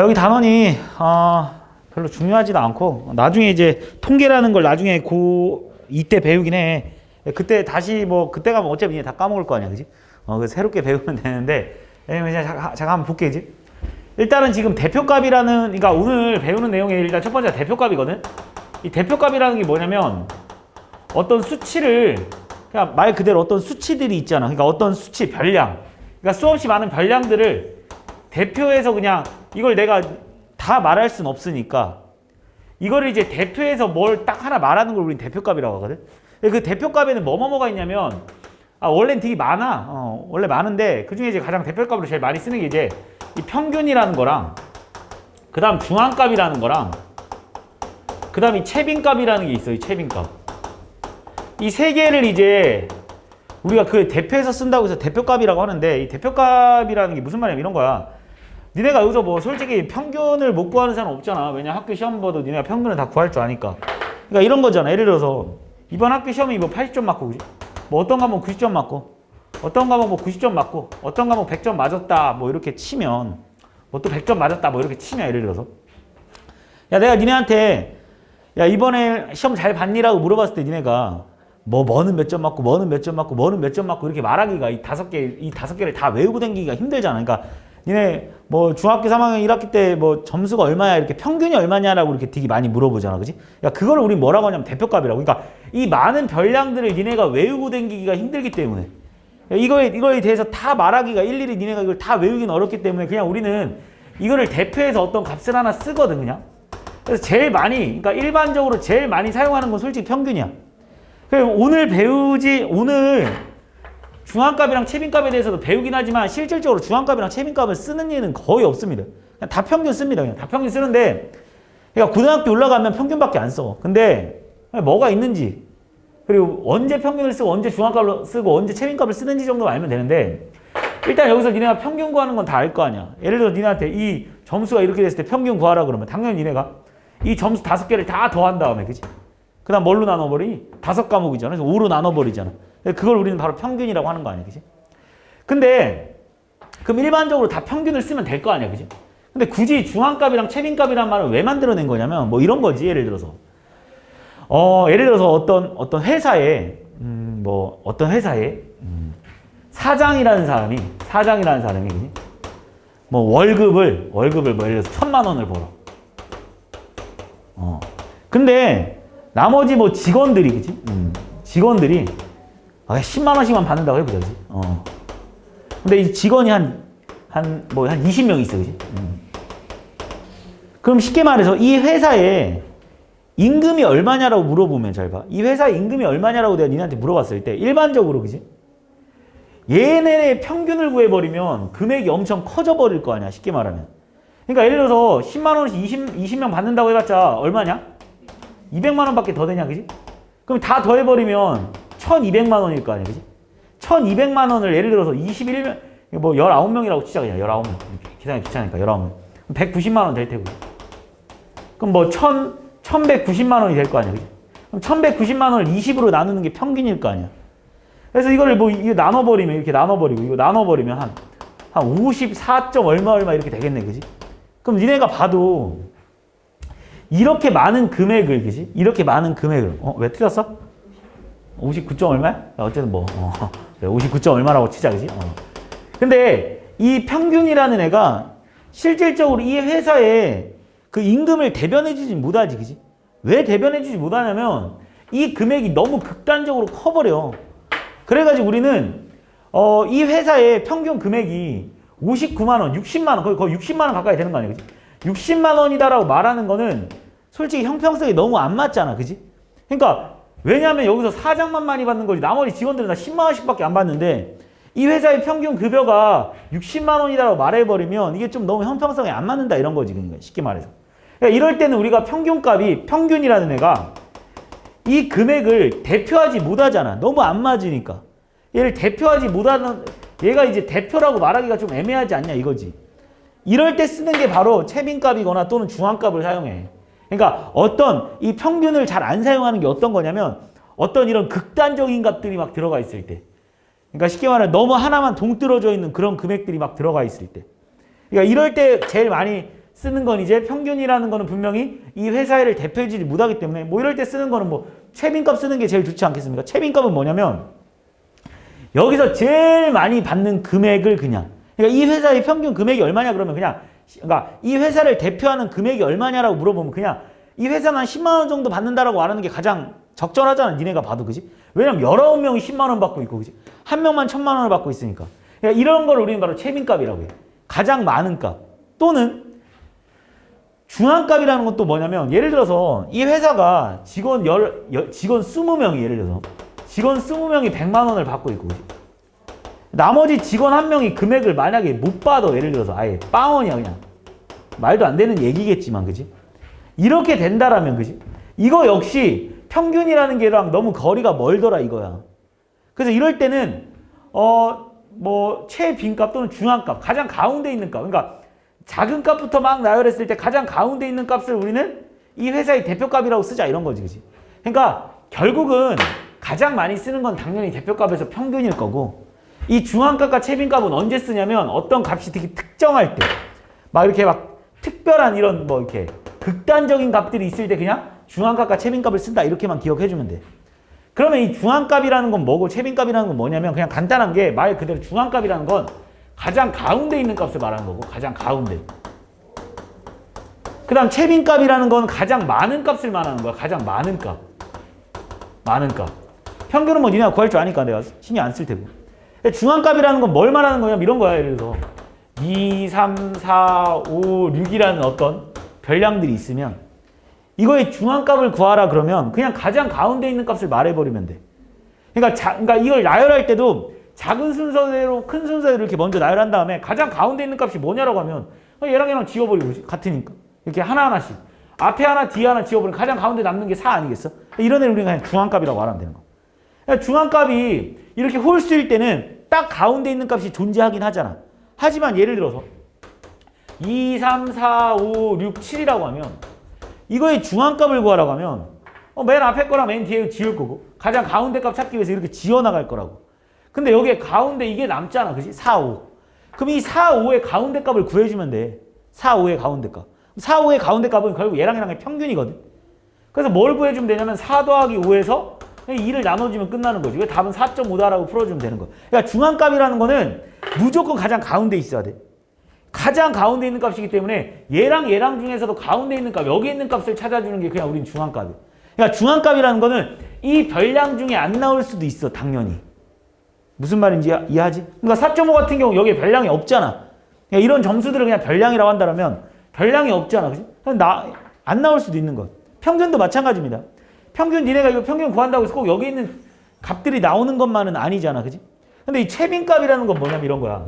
여기 단원이 별로 중요하지도 않고 나중에 이제 통계라는 걸 나중에 이때 배우긴 해. 그때 다시 그때 가면 어차피 이제 다 까먹을 거 아니야, 그지? 그래서 새롭게 배우면 되는데 그냥 잠깐 한번 볼게, 그지? 일단은 지금 대표값이라는, 그러니까 오늘 배우는 내용이 일단 첫 번째가 대표값이거든. 이 대표값이라는 게 뭐냐면 어떤 수치를, 그냥 말 그대로 어떤 수치들이 있잖아. 그러니까 어떤 수치, 별량. 그러니까 수없이 많은 별량들을 대표해서 그냥 이걸 내가 다 말할 순 없으니까 이거를 이제 대표해서 뭘 딱 하나 말하는 걸 우리는 대표값이라고 하거든. 그 대표값에는 뭐가 있냐면 원래는 되게 많아. 원래 많은데 그 중에 이제 가장 대표값으로 제일 많이 쓰는 게 이제 이 평균이라는 거랑 그 다음 중앙값이라는 거랑 그 다음 이 채빈값이라는 게 있어요. 이 채빈값. 이 세 개를 이제 우리가 그 대표해서 쓴다고 해서 대표값이라고 하는데 이 대표값이라는 게 무슨 말이냐면 이런 거야. 니네가 여기서 솔직히 평균을 못 구하는 사람 없잖아. 왜냐 학교 시험 봐도 니네가 평균을 다 구할 줄 아니까. 그러니까 이런 거잖아. 예를 들어서 이번 학교 시험이 80점 맞고 그지? 어떤 과목 90점 맞고 어떤 과목 90점 맞고 어떤 과목 100점 맞았다 이렇게 치면 또 100점 맞았다 이렇게 치면 예를 들어서 야 내가 니네한테 야 이번에 시험 잘 봤니라고 물어봤을 때 니네가 뭐는 몇 점 맞고 뭐는 몇 점 맞고 뭐는 몇 점 맞고 이렇게 말하기가 이 다섯 개를 다 외우고 다니기가 힘들잖아. 그러니까 니네 중학교 3학년 1학기 때 점수가 얼마야 이렇게 평균이 얼마냐라고 이렇게 되게 많이 물어보잖아. 그지? 야 그거를 우리 뭐라고 하냐면 대표값이라고. 그러니까 이 많은 별량들을 니네가 외우고 다니기가 힘들기 때문에 이거에 대해서 다 말하기가 일일이 니네가 이걸 다 외우기는 어렵기 때문에 그냥 우리는 이거를 대표해서 어떤 값을 하나 쓰거든 그냥. 그래서 제일 많이, 그러니까 일반적으로 제일 많이 사용하는 건 솔직히 평균이야. 그럼 오늘 중앙값이랑 채빈값에 대해서도 배우긴 하지만 실질적으로 중앙값이랑 채빈값을 쓰는 일은 거의 없습니다. 그냥 다 평균 씁니다. 그냥 다 평균 쓰는데 그러니까 고등학교 올라가면 평균밖에 안 써. 근데 뭐가 있는지 그리고 언제 평균을 쓰고 언제 중앙값을 쓰고 언제 채빈값을 쓰는지 정도만 알면 되는데 일단 여기서 니네가 평균 구하는 건 다 알 거 아니야. 예를 들어 니네한테 이 점수가 이렇게 됐을 때 평균 구하라 그러면 당연히 니네가 이 점수 5개를 다 더한 다음에 그치? 그 다음 뭘로 나눠버리니? 5과목이잖아. 그래서 5로 나눠버리잖아. 그걸 우리는 바로 평균이라고 하는 거 아니야. 그치? 근데 그럼 일반적으로 다 평균을 쓰면 될 거 아니야. 그치? 근데 굳이 중앙값이랑 채빈값이란 말을 왜 만들어낸 거냐면 이런 거지. 예를 들어서 어떤 회사에 사장이라는 사람이 그치? 월급을 예를 들어서 1,000만 원을 벌어. 근데 나머지 직원들이 그치? 직원들이 10만 원씩만 받는다고 해보자, 그치? 근데 이 직원이 한 20명 있어, 그치? 그럼 쉽게 말해서 이 회사에 임금이 얼마냐라고 물어보면 잘 봐. 이 회사의 임금이 얼마냐라고 내가 니네한테 물어봤을 때 일반적으로, 그치? 얘네의 평균을 구해버리면 금액이 엄청 커져버릴 거 아니야, 쉽게 말하면. 그러니까 예를 들어서 10만 원씩 20명 받는다고 해봤자 얼마냐? 200만 원밖에 더 되냐, 그지? 그럼 다 더해버리면 1200만 원일 거 아니야, 그지? 1200만 원을 예를 들어서 21명, 19명이라고 치자, 그냥 19명. 계산이 귀찮으니까 19명. 190만 원 될 테고. 그럼 1190만 원이 될 거 아니야, 그지? 그럼 1190만 원을 20으로 나누는 게 평균일 거 아니야. 그래서 이거를 이거 나눠버리면, 이렇게 나눠버리고, 이거 나눠버리면 한 54. 얼마 이렇게 되겠네, 그지? 그럼 니네가 봐도 이렇게 많은 금액을, 그지? 이렇게 많은 금액을, 왜 틀렸어? 59. 얼마야? 어쨌든 59. 얼마라고 치자, 그지? 근데 이 평균이라는 애가 실질적으로 이 회사에 그 임금을 대변해주지 못하지, 그지? 왜 대변해주지 못하냐면 이 금액이 너무 극단적으로 커버려. 그래가지고 우리는 이 회사의 평균 금액이 59만 원, 60만 원, 거의 60만 원 가까이 되는 거 아니야, 그지? 60만 원이다라고 말하는 거는 솔직히 형평성이 너무 안 맞잖아, 그지? 그러니까 왜냐하면 여기서 사장만 많이 받는 거지 나머지 직원들은 다 10만 원씩밖에 안 받는데 이 회사의 평균 급여가 60만 원이다라고 말해버리면 이게 좀 너무 형평성에 안 맞는다 이런 거지, 그러니까 쉽게 말해서. 그러니까 이럴 때는 우리가 평균이라는 애가 이 금액을 대표하지 못하잖아. 너무 안 맞으니까. 얘를 대표하지 못하는, 얘가 이제 대표라고 말하기가 좀 애매하지 않냐 이거지. 이럴 때 쓰는 게 바로 채빈값이거나 또는 중앙값을 사용해. 그러니까 어떤 이 평균을 잘 안 사용하는 게 어떤 거냐면 어떤 이런 극단적인 값들이 막 들어가 있을 때. 그러니까 쉽게 말하면 너무 하나만 동떨어져 있는 그런 금액들이 막 들어가 있을 때. 그러니까 이럴 때 제일 많이 쓰는 건 이제 평균이라는 거는 분명히 이 회사를 대표해주지 못하기 때문에 뭐 이럴 때 쓰는 거는 뭐 최빈값 쓰는 게 제일 좋지 않겠습니까? 최빈값은 뭐냐면 여기서 제일 많이 받는 금액을 그냥 그러니까 이 회사의 평균 금액이 얼마냐 그러면 그냥 그러니까 이 회사를 대표하는 금액이 얼마냐라고 물어보면 그냥 이 회사는 한 10만 원 정도 받는다라고 말하는 게 가장 적절하잖아. 니네가 봐도 그지? 왜냐면 19명이 10만 원 받고 있고 그지? 한 명만 1,000만 원을 받고 있으니까. 그러니까 이런 걸 우리는 바로 최빈값이라고 해. 가장 많은 값. 또는 중앙값이라는 것도 뭐냐면 예를 들어서 이 회사가 직원 20명이 예를 들어서 직원 20명이 100만 원을 받고 있고 그지? 나머지 직원 한 명이 금액을 만약에 못 받아 예를 들어서 아예 빵원이야 그냥 말도 안 되는 얘기겠지만 그지? 이렇게 된다라면 그지? 이거 역시 평균이라는 게랑 너무 거리가 멀더라 이거야. 그래서 이럴 때는 뭐 최빈값 또는 중앙값 가장 가운데 있는 값 그러니까 작은 값부터 막 나열했을 때 가장 가운데 있는 값을 우리는 이 회사의 대표값이라고 쓰자 이런 거지 그지? 그러니까 결국은 가장 많이 쓰는 건 당연히 대표값에서 평균일 거고 이 중앙값과 최빈값은 언제 쓰냐면 어떤 값이 되게 특정할 때 막 이렇게 막 특별한 이런 뭐 이렇게 극단적인 값들이 있을 때 그냥 중앙값과 최빈값을 쓴다 이렇게만 기억해주면 돼. 그러면 이 중앙값이라는 건 뭐고 최빈값이라는 건 뭐냐면 그냥 간단한 게 말 그대로 중앙값이라는 건 가장 가운데 있는 값을 말하는 거고 가장 가운데. 그 다음 최빈값이라는 건 가장 많은 값을 말하는 거야. 가장 많은 값. 많은 값. 평균은 뭐 니네가 구할 줄 아니까 내가 신경 안 쓸 테고. 중앙값이라는 건 뭘 말하는 거냐면 이런 거야. 예를 들어서 2, 3, 4, 5, 6이라는 어떤 별량들이 있으면 이거의 중앙값을 구하라 그러면 그냥 가장 가운데 있는 값을 말해버리면 돼. 그러니까 이걸 나열할 때도 작은 순서대로 큰 순서대로 이렇게 먼저 나열한 다음에 가장 가운데 있는 값이 뭐냐라고 하면 얘랑 지워버리고 같으니까 이렇게 하나하나씩 앞에 하나 뒤에 하나 지워버리면 가장 가운데 남는 게 4 아니겠어? 이런 애를 우리가 그냥 중앙값이라고 말하면 되는 거야. 그러니까 중앙값이 이렇게 홀수일 때는 딱 가운데 있는 값이 존재하긴 하잖아. 하지만 예를 들어서 2, 3, 4, 5, 6, 7이라고 하면 이거의 중앙값을 구하라고 하면 맨 앞에 거랑 맨 뒤에 지울 거고 가장 가운데 값 찾기 위해서 이렇게 지어나갈 거라고. 근데 여기에 가운데 이게 남잖아. 그치? 4, 5. 그럼 이 4, 5의 가운데 값을 구해주면 돼. 4, 5의 가운데 값. 4, 5의 가운데 값은 결국 얘랑의 평균이거든. 그래서 뭘 구해주면 되냐면 4 더하기 5에서 2를 나눠주면 끝나는 거지. 답은 4.5다라고 풀어주면 되는 거야. 그러니까 중앙값이라는 거는 무조건 가장 가운데 있어야 돼. 가장 가운데 있는 값이기 때문에 얘랑 중에서도 가운데 있는 값, 여기 있는 값을 찾아주는 게 그냥 우린 중앙값이야. 그러니까 중앙값이라는 거는 이 별량 중에 안 나올 수도 있어, 당연히. 무슨 말인지 이해하지? 그러니까 4.5 같은 경우 여기에 별량이 없잖아. 그러니까 이런 점수들을 그냥 별량이라고 한다면 별량이 없잖아. 그치? 안 나올 수도 있는 것. 평균도 마찬가지입니다. 평균 니네가 이거 평균 구한다고 해서 꼭 여기 있는 값들이 나오는 것만은 아니잖아. 그치? 근데 이 최빈값이라는 건 뭐냐면 이런 거야.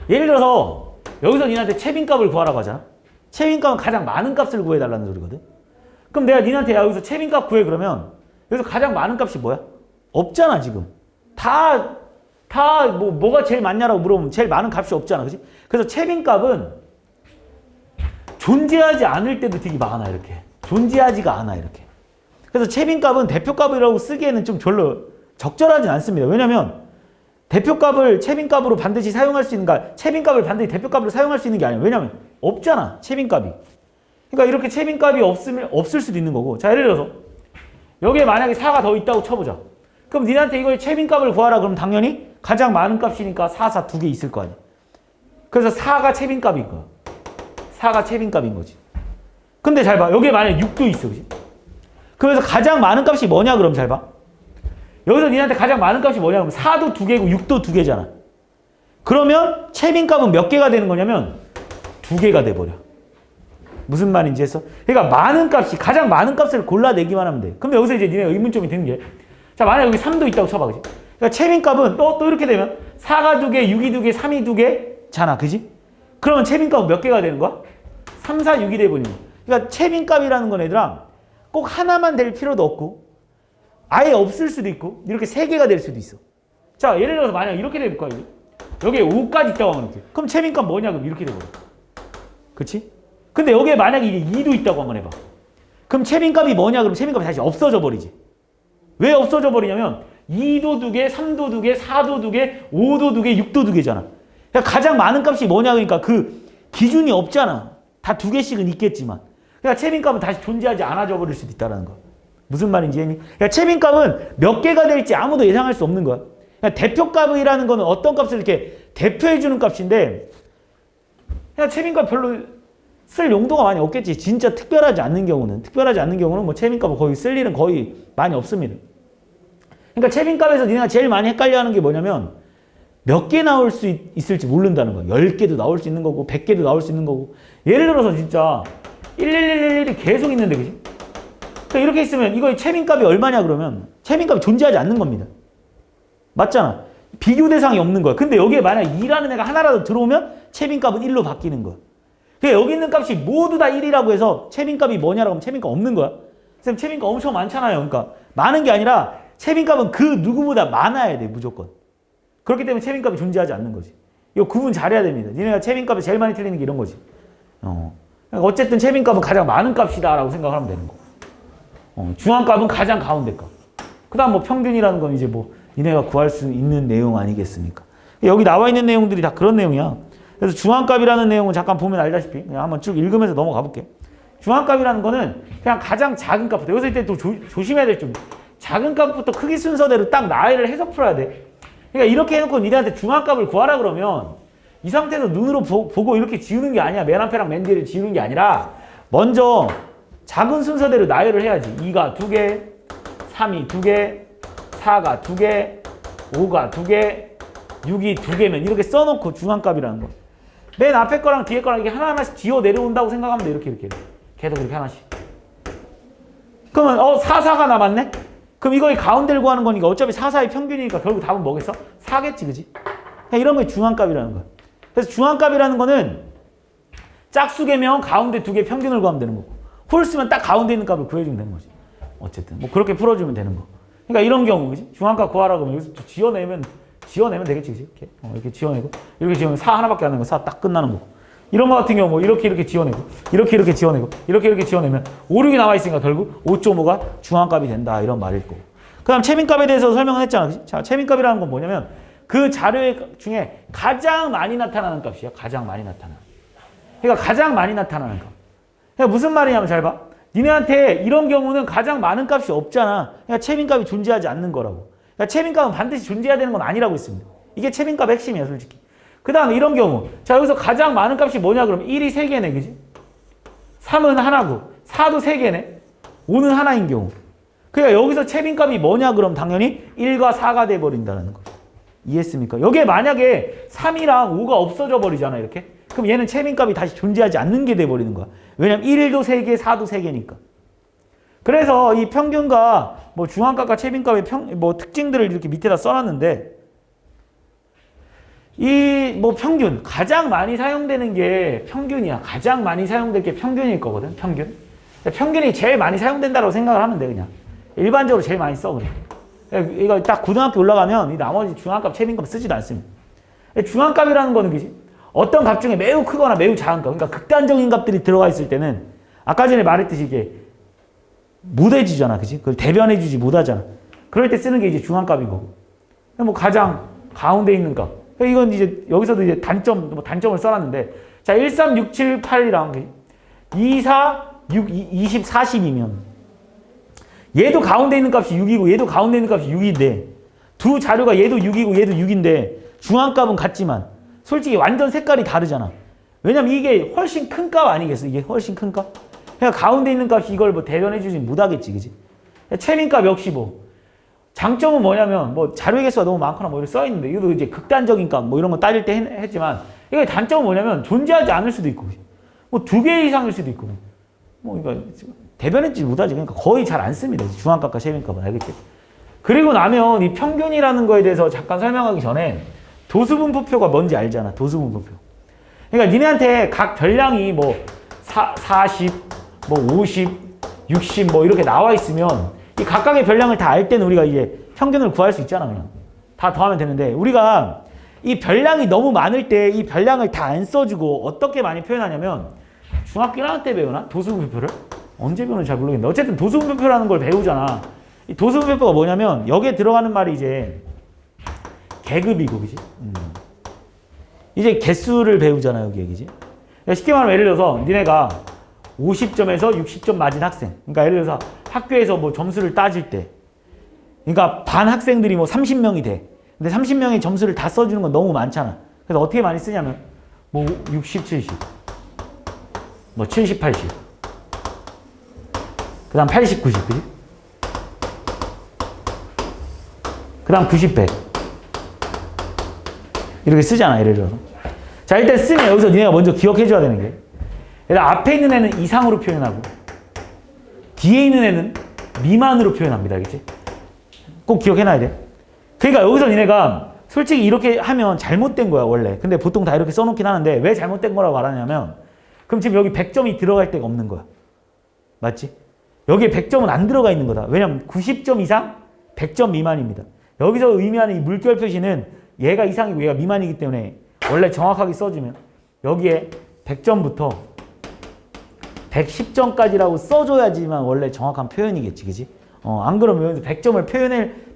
예를 들어서 여기서 니한테 최빈값을 구하라고 하잖아. 최빈값은 가장 많은 값을 구해달라는 소리거든. 그럼 내가 니한테 여기서 최빈값 구해 그러면 여기서 가장 많은 값이 뭐야? 없잖아 지금. 뭐가 제일 많냐라고 물어보면 제일 많은 값이 없잖아. 그치? 그래서 최빈값은 존재하지 않을 때도 되게 많아 이렇게. 존재하지가 않아 이렇게. 그래서 최빈값은 대표값이라고 쓰기에는 좀 별로 적절하진 않습니다. 왜냐면 대표값을 최빈값으로 반드시 사용할 수 있는, 그러니까 최빈값을 반드시 대표값으로 사용할 수 있는 게 아니에요. 왜냐면 없잖아, 최빈값이. 그러니까 이렇게 최빈값이 없을 수도 있는 거고. 자, 예를 들어서 여기에 만약에 4가 더 있다고 쳐보자. 그럼 니한테 이거의 최빈값을 구하라 그러면 당연히 가장 많은 값이니까 4, 4 두 개 있을 거 아니야. 그래서 4가 최빈값인 거야. 4가 최빈값인 거지. 근데 잘 봐. 여기에 만약에 6도 있어. 그치? 그래서 가장 많은 값이 뭐냐 그럼 잘 봐. 여기서 니한테 가장 많은 값이 뭐냐 그러면 4도 2개고 6도 2개잖아. 그러면 최빈값은 몇 개가 되는 거냐면 2개가 돼버려. 무슨 말인지 했어? 그러니까 많은 값이 가장 많은 값을 골라내기만 하면 돼. 그럼 여기서 이제 니네 의문점이 드는 게, 자 만약 여기 3도 있다고 쳐봐. 그치? 그러니까 최빈값은 또 이렇게 되면 4가 2개, 6이 2개, 3이 2개잖아. 그지? 그러면 최빈값은 몇 개가 되는 거야? 3, 4, 6이 돼버리는 거야. 그러니까 최빈값이라는 건 얘들아 꼭 하나만 될 필요도 없고 아예 없을 수도 있고 이렇게 3개가 될 수도 있어. 자 예를 들어서 만약 이렇게 될 거야. 여기에 5까지 있다고 하면 이렇게. 그럼 최빈값 뭐냐 그럼 이렇게 돼버려. 그치? 근데 여기에 만약에 이게 2도 있다고 한번 해봐. 그럼 최빈값이 뭐냐 그럼 최빈값이 다시 없어져 버리지. 왜 없어져 버리냐면 2도 2개, 3도 2개, 4도 2개, 5도 2개, 6도 2개잖아. 그러니까 가장 많은 값이 뭐냐 그러니까 그 기준이 없잖아. 다 두 개씩은 있겠지만. 그러니까 채빈값은 다시 존재하지 않아져 버릴 수도 있다는 거. 무슨 말인지 이해니? 그러니까 채빈값은 몇 개가 될지 아무도 예상할 수 없는 거야. 그러니까 대표값이라는 거는 어떤 값을 이렇게 대표해주는 값인데 그냥 채빈값 별로 쓸 용도가 많이 없겠지. 진짜 특별하지 않는 경우는. 특별하지 않는 경우는 뭐 채빈값을 거의 쓸 일은 거의 많이 없습니다. 그러니까 채빈값에서 니네가 제일 많이 헷갈려하는 게 뭐냐면 몇 개 나올 수 있을지 모른다는 거야. 10개도 나올 수 있는 거고 100개도 나올 수 있는 거고. 예를 들어서 진짜 11111이 계속 있는데 그지? 그러니까 이렇게 있으면 이거의 채빈값이 얼마냐 그러면 채빈값이 존재하지 않는 겁니다. 맞잖아. 비교 대상이 없는 거야. 근데 여기에 만약 2라는 애가 하나라도 들어오면 채빈값은 1로 바뀌는 거야. 그러니까 여기 있는 값이 모두 다 1이라고 해서 채빈값이 뭐냐라고 하면 채빈값 없는 거야. 선생님 채빈값 엄청 많잖아요. 그러니까 많은 게 아니라 채빈값은 그 누구보다 많아야 돼 무조건. 그렇기 때문에 채빈값이 존재하지 않는 거지. 이거 구분 잘해야 됩니다. 니네가 채빈값이 제일 많이 틀리는 게 이런 거지. 그러니까 어쨌든 채빈값은 가장 많은 값이다라고 생각하면 되는 거. 중앙값은 가장 가운데 값. 그 다음 뭐 평균이라는 건 이제 뭐 니네가 구할 수 있는 내용 아니겠습니까? 여기 나와 있는 내용들이 다 그런 내용이야. 그래서 중앙값이라는 내용은 잠깐 보면 알다시피 그냥 한번 쭉 읽으면서 넘어가 볼게. 중앙값이라는 거는 그냥 가장 작은 값부터 여기서 이때 또 조심해야 될 점. 작은 값부터 크기 순서대로 딱 나이를 해서 풀어야 돼. 그러니까 이렇게 해놓고 니네한테 중앙값을 구하라 그러면 이 상태에서 눈으로 보고 이렇게 지우는 게 아니야. 맨 앞에랑 맨 뒤를 지우는 게 아니라 먼저 작은 순서대로 나열을 해야지. 2가 2개, 3이 2개, 4가 2개, 5가 2개, 6이 2개면 이렇게 써놓고 중앙값이라는 거. 맨 앞에 거랑 뒤에 거랑 이게 하나하나씩 지워 내려온다고 생각하면 돼. 이렇게. 계속 이렇게 하나씩. 그러면 4, 4가 남았네? 그럼 이거의 가운데를 구하는 거니까 어차피 4, 4의 평균이니까 결국 답은 뭐겠어? 4겠지, 그지? 이런 게 중앙값이라는 거야. 그래서 중앙값이라는 거는 짝수개면 가운데 2개 평균을 구하면 되는 거고 홀수면 딱 가운데 있는 값을 구해주면 되는 거지. 어쨌든 뭐 그렇게 풀어주면 되는 거. 그러니까 이런 경우, 그지? 중앙값 구하라고 하면 여기서 지어내면 되겠지, 그지? 이렇게 지어내고 이렇게 지어내면 4 하나밖에 안 되는 거 4 딱 끝나는 거고. 이런 거 같은 경우 뭐 이렇게 지어내고 이렇게 지어내고 이렇게 지어내면 5, 6이 나와 있으니까 결국 5.5가 중앙값이 된다 이런 말일 거고. 그 다음 채빈값에 대해서 설명을 했잖아. 그치? 자, 채빈값이라는 건 뭐냐면 그 자료 중에 가장 많이 나타나는 값이야. 가장 많이 나타나는. 그러니까 가장 많이 나타나는 값. 그러니까 무슨 말이냐면 잘 봐. 니네한테 이런 경우는 가장 많은 값이 없잖아. 그러니까 채빈값이 존재하지 않는 거라고. 그러니까 채빈값은 반드시 존재해야 되는 건 아니라고 했습니다. 이게 채빈값의 핵심이야 솔직히. 그 다음에 이런 경우. 자, 여기서 가장 많은 값이 뭐냐 그러면 1이 3개네. 그지? 3은 하나고 4도 3개네. 5는 하나인 경우. 그러니까 여기서 채빈값이 뭐냐 그럼 당연히 1과 4가 돼버린다는 거. 이해했습니까? 여기에 만약에 3이랑 5가 없어져 버리잖아 이렇게. 그럼 얘는 채빈값이 다시 존재하지 않는 게 돼버리는 거야. 왜냐면 1도 3개, 4도 3개니까. 그래서 이 평균과 뭐 중앙값과 채빈값의 뭐 특징들을 이렇게 밑에다 써놨는데 이 뭐 평균 가장 많이 사용되는 게 평균이야. 가장 많이 사용될 게 평균일 거거든. 평균이 제일 많이 사용된다고 생각을 하면 돼 그냥. 일반적으로 제일 많이 써 그래. 이거 딱 고등학교 올라가면 이 나머지 중앙값, 채빈값 쓰지도 않습니다. 중앙값이라는 거는 그지? 어떤 값 중에 매우 크거나 매우 작은 값, 그러니까 극단적인 값들이 들어가 있을 때는 아까 전에 말했듯이 이게 못해지잖아, 그지? 그걸 대변해주지 못하잖아. 그럴 때 쓰는 게 이제 중앙값인 거고. 뭐 가장 가운데 있는 값. 이건 이제 여기서도 이제 단점을 써놨는데, 자 1, 3, 6, 7, 8이랑 2, 4, 6, 20, 40이면 얘도 가운데 있는 값이 6이고 얘도 가운데 있는 값이 6인데 두 자료가 얘도 6이고 얘도 6인데 중앙값은 같지만 솔직히 완전 색깔이 다르잖아. 왜냐면 이게 훨씬 큰 값 아니겠어? 이게 훨씬 큰 값? 그러니까 가운데 있는 값이 이걸 뭐 대변해주지 못하겠지, 그지? 채빈값 역시 뭐 장점은 뭐냐면 뭐 자료 개수가 너무 많거나 뭐 이렇게 써 있는데 이것도 이제 극단적인 값 뭐 이런 거 따질 때 했지만 이게 단점은 뭐냐면 존재하지 않을 수도 있고 뭐 2개 이상일 수도 있고 뭐 그러니까 대변해주지 못하지. 그러니까 거의 잘 안 씁니다. 중앙값과 채빈값은 알겠지? 그리고 나면 이 평균이라는 거에 대해서 잠깐 설명하기 전에 도수분포표가 뭔지 알잖아. 도수분포표. 그러니까 니네한테 각 별량이 뭐 40, 뭐 50, 60 뭐 이렇게 나와 있으면 이 각각의 별량을 다 알 때는 우리가 이제 평균을 구할 수 있잖아. 그냥 다 더하면 되는데 우리가 이 별량이 너무 많을 때 이 별량을 다 안 써주고 어떻게 많이 표현하냐면 중학교 1학년 때 배우나? 도수분포표를? 언제 배우는지 잘 모르겠는데 어쨌든 도수분포표라는 걸 배우잖아. 이 도수분포표가 뭐냐면 여기에 들어가는 말이 이제 계급이고, 그지? 이제 개수를 배우잖아, 여기에, 그지? 쉽게 말하면 예를 들어서 니네가 50점에서 60점 맞은 학생. 그러니까 예를 들어서 학교에서 뭐 점수를 따질 때. 그러니까 반 학생들이 뭐 30명이 돼. 근데 30명의 점수를 다 써주는 건 너무 많잖아. 그래서 어떻게 많이 쓰냐면 뭐 60, 70. 뭐 70, 80. 그 다음 80, 90. 그지? 그 다음 90, 100. 이렇게 쓰잖아, 예를 들어서. 자, 일단 쓰면 여기서 니네가 먼저 기억해줘야 되는 게 일단 앞에 있는 애는 이상으로 표현하고 뒤에 있는 애는 미만으로 표현합니다. 알겠지? 꼭 기억해놔야 돼. 그러니까 여기서 니네가 솔직히 이렇게 하면 잘못된 거야, 원래. 근데 보통 다 이렇게 써놓긴 하는데 왜 잘못된 거라고 말하냐면 그럼 지금 여기 100점이 들어갈 데가 없는 거야. 맞지? 여기에 100점은 안 들어가 있는 거다. 왜냐면 90점 이상, 100점 미만입니다. 여기서 의미하는 이 물결 표시는 얘가 이상이고 얘가 미만이기 때문에 원래 정확하게 써주면 여기에 100점부터 110점까지라고 써줘야지만 원래 정확한 표현이겠지, 그지? 안 그러면 여기서 100점을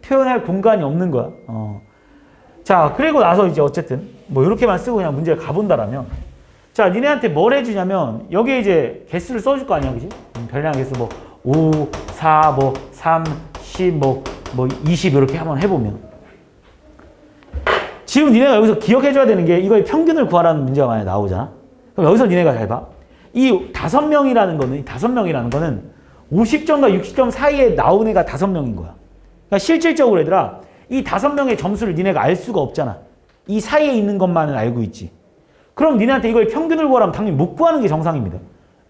표현할 공간이 없는 거야. 자, 그리고 나서 이제 어쨌든 뭐 이렇게만 쓰고 그냥 문제를 가본다라면 자, 니네한테 뭘 해주냐면 여기에 이제 개수를 써줄 거 아니야, 그지? 별량 개수 뭐 5, 4, 뭐 3, 10, 뭐 20 이렇게 한번 해보면 지금 니네가 여기서 기억해줘야 되는 게 이거의 평균을 구하라는 문제가 만약에 나오잖아. 그럼 여기서 니네가 잘 봐. 이 5명이라는 거는 50점과 60점 사이에 나온 애가 5명인 거야. 그러니까 실질적으로 얘들아 이 5명의 점수를 니네가 알 수가 없잖아. 이 사이에 있는 것만은 알고 있지. 그럼 니네한테 이거의 평균을 구하라면 당연히 못 구하는 게 정상입니다.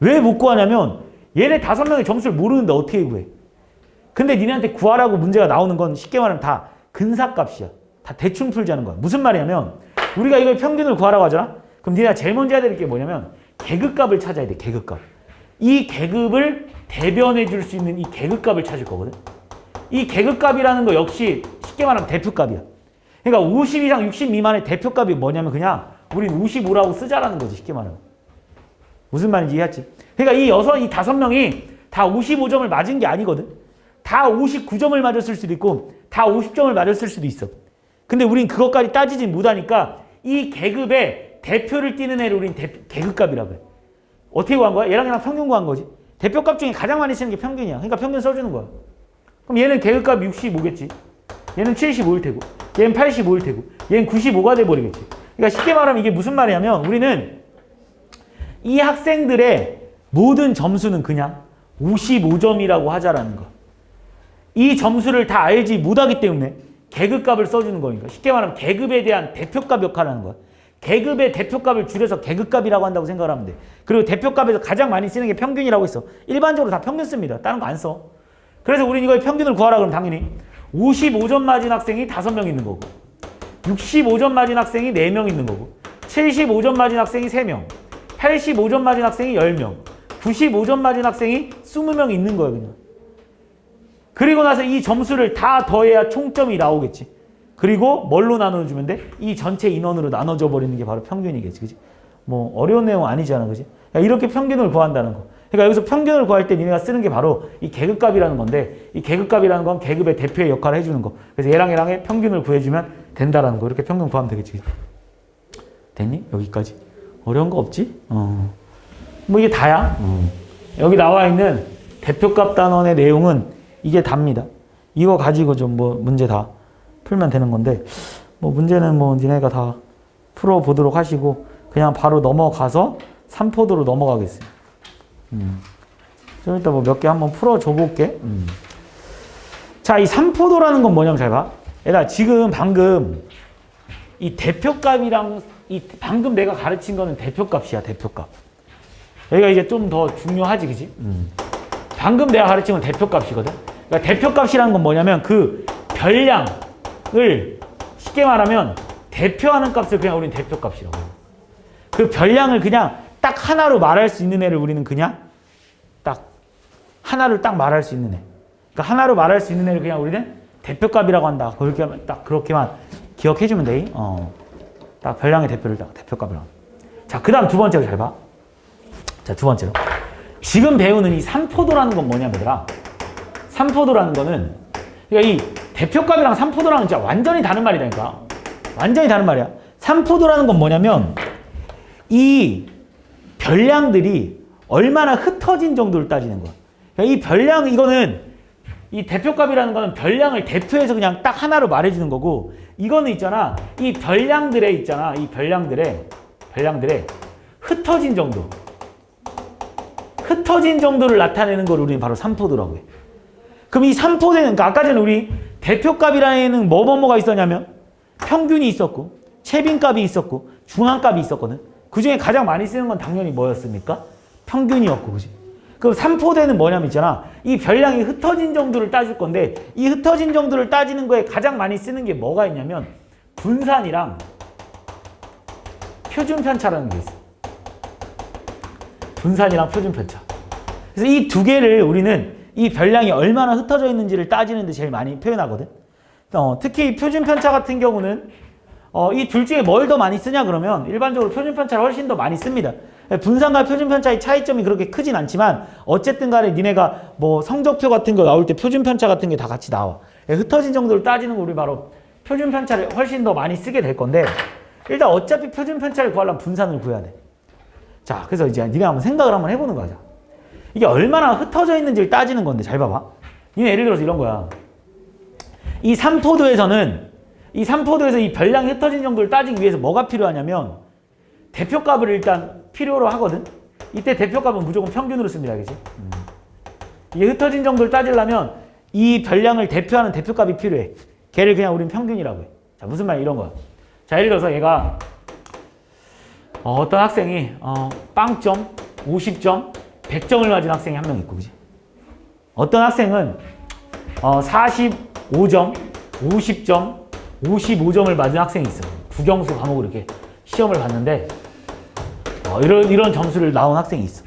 왜 못 구하냐면 얘네 5명의 점수를 모르는데 어떻게 구해? 근데 니네한테 구하라고 문제가 나오는 건 쉽게 말하면 다 근사값이야. 다 대충 풀자는 거야. 무슨 말이냐면 우리가 이걸 평균을 구하라고 하잖아? 그럼 니네가 제일 먼저 해야 될 게 뭐냐면 계급값을 찾아야 돼. 계급값. 이 계급을 대변해 줄 수 있는 이 계급값을 찾을 거거든. 이 계급값이라는 거 역시 쉽게 말하면 대표값이야. 그러니까 50 이상 60 미만의 대표값이 뭐냐면 그냥 우린 55라고 쓰자라는 거지. 쉽게 말하면. 무슨 말인지 이해했지? 그러니까 이 5명이 다 55점을 맞은 게 아니거든. 다 59점을 맞았을 수도 있고 다 50점을 맞았을 수도 있어. 근데 우린 그것까지 따지지 못하니까 이 계급의 대표를 띠는 애를 우린 계급값이라고 해. 어떻게 구한 거야? 얘랑 평균 구한 거지. 대표값 중에 가장 많이 쓰는 게 평균이야. 그러니까 평균 써주는 거야. 그럼 얘는 계급값 65겠지. 얘는 75일 테고 얘는 85일 테고 얘는 95가 돼버리겠지. 그러니까 쉽게 말하면 이게 무슨 말이냐면 우리는 이 학생들의 모든 점수는 그냥 55점이라고 하자라는 거. 이 점수를 다 알지 못하기 때문에 계급값을 써주는 거니까. 쉽게 말하면 계급에 대한 대표값 역할을 하는 거야. 계급의 대표값을 줄여서 계급값이라고 한다고 생각을 하면 돼. 그리고 대표값에서 가장 많이 쓰는 게 평균이라고 있어. 일반적으로 다 평균 씁니다. 다른 거 안 써. 그래서 우리는 이걸 평균을 구하라 그러면 당연히 55점 맞은 학생이 5명 있는 거고 65점 맞은 학생이 4명 있는 거고 75점 맞은 학생이 3명 85점 맞은 학생이 10명 95점 맞은 학생이 20명 있는 거예요. 그냥. 그리고 나서 이 점수를 다 더해야 총점이 나오겠지. 그리고 뭘로 나눠주면 돼? 이 전체 인원으로 나눠져 버리는 게 바로 평균이겠지. 그치? 뭐 어려운 내용 아니잖아. 그치? 이렇게 평균을 구한다는 거. 그러니까 여기서 평균을 구할 때 니네가 쓰는 게 바로 이 계급값이라는 건데 이 계급값이라는 건 계급의 대표의 역할을 해주는 거. 그래서 얘랑의 평균을 구해주면 된다라는 거. 이렇게 평균 구하면 되겠지. 됐니? 여기까지. 어려운 거 없지? 뭐 이게 다야. 여기 나와 있는 대표값 단원의 내용은 이게 답니다. 이거 가지고 좀 뭐 문제 다 풀면 되는 건데 뭐 문제는 뭐 니네가 다 풀어보도록 하시고 그냥 바로 넘어가서 3포도로 넘어가겠습니다. 좀 이따 뭐 몇 개 한번 풀어줘 볼게. 자, 이 3포도라는 건 뭐냐면 잘 봐. 얘들아 지금 방금 이 대표값이랑 이 방금 내가 가르친 거는 대표값이야. 대표값. 여기가 이제 좀 더 중요하지, 그지? 방금 내가 가르친 건 대표값이거든. 그러니까 대표값이라는 건 뭐냐면 그 별량을 쉽게 말하면 대표하는 값을 그냥 우리는 대표값이라고 해요. 그 별량을 그냥 딱 하나로 말할 수 있는 애를 우리는 그냥 딱 하나를 딱 말할 수 있는 애. 그러니까 하나로 말할 수 있는 애를 그냥 우리는 대표값이라고 한다. 그렇게 딱 그렇게만 기억해주면 돼. 딱 별량의 대표를 딱 대표값이라고. 자, 그 다음 두 번째로 잘 봐. 자, 두 번째로. 지금 배우는 이 3포도라는 건 뭐냐면 얘들아. 3포도라는 거는 그러니까 이 대표값이랑 3포도랑은 진짜 완전히 다른 말이라니까. 완전히 다른 말이야. 3포도라는 건 뭐냐면 이 별량들이 얼마나 흩어진 정도를 따지는 거야. 그러니까 이 별량, 이거는 이 대표값이라는 거는 별량을 대표해서 그냥 딱 하나로 말해주는 거고, 이거는 있잖아, 이 별량들에 있잖아, 이 별량들에 흩어진 정도. 흩어진 정도를 나타내는 걸 우리는 바로 삼포도라고 해. 그럼 이 삼포도는, 그러니까 아까 전에 우리 대표값이라는 뭐가 있었냐면 평균이 있었고, 최빈값이 있었고, 중앙값이 있었거든. 그 중에 가장 많이 쓰는 건 당연히 뭐였습니까? 평균이었고, 그지? 그럼 삼포대는 뭐냐면 있잖아, 이 별량이 흩어진 정도를 따질 건데, 이 흩어진 정도를 따지는 거에 가장 많이 쓰는 게 뭐가 있냐면 분산이랑 표준편차라는 게 있어. 분산이랑 표준편차. 그래서 이 두 개를 우리는 이 별량이 얼마나 흩어져 있는지를 따지는 데 제일 많이 표현하거든. 특히 이 표준편차 같은 경우는 이 둘 중에 뭘 더 많이 쓰냐 그러면 일반적으로 표준편차를 훨씬 더 많이 씁니다. 분산과 표준편차의 차이점이 그렇게 크진 않지만 어쨌든 간에 니네가 뭐 성적표 같은 거 나올 때 표준편차 같은 게 다 같이 나와. 흩어진 정도를 따지는 거 우리 바로 표준편차를 훨씬 더 많이 쓰게 될 건데, 일단 어차피 표준편차를 구하려면 분산을 구해야 돼. 자, 그래서 이제 니네 한번 생각을 한번 해보는 거야. 이게 얼마나 흩어져 있는지를 따지는 건데, 잘 봐봐. 니네 예를 들어서 이런 거야. 이 삼포도에서는 이 별량이 흩어진 정도를 따지기 위해서 뭐가 필요하냐면 대표값을 일단 필요로 하거든. 이때 대표값은 무조건 평균으로 씁니다. 그치? 이게 흩어진 정도를 따지려면 이 별량을 대표하는 대표값이 필요해. 걔를 그냥 우린 평균이라고 해. 자, 무슨 말이야? 이런 거야. 자, 예를 들어서 얘가 어떤 학생이 빵점, 50점, 100점을 맞은 학생이 한 명 있고, 그지? 어떤 학생은 45점, 50점, 55점을 맞은 학생이 있어. 국영수 과목을 이렇게 시험을 봤는데 이런 점수를 나온 학생이 있어.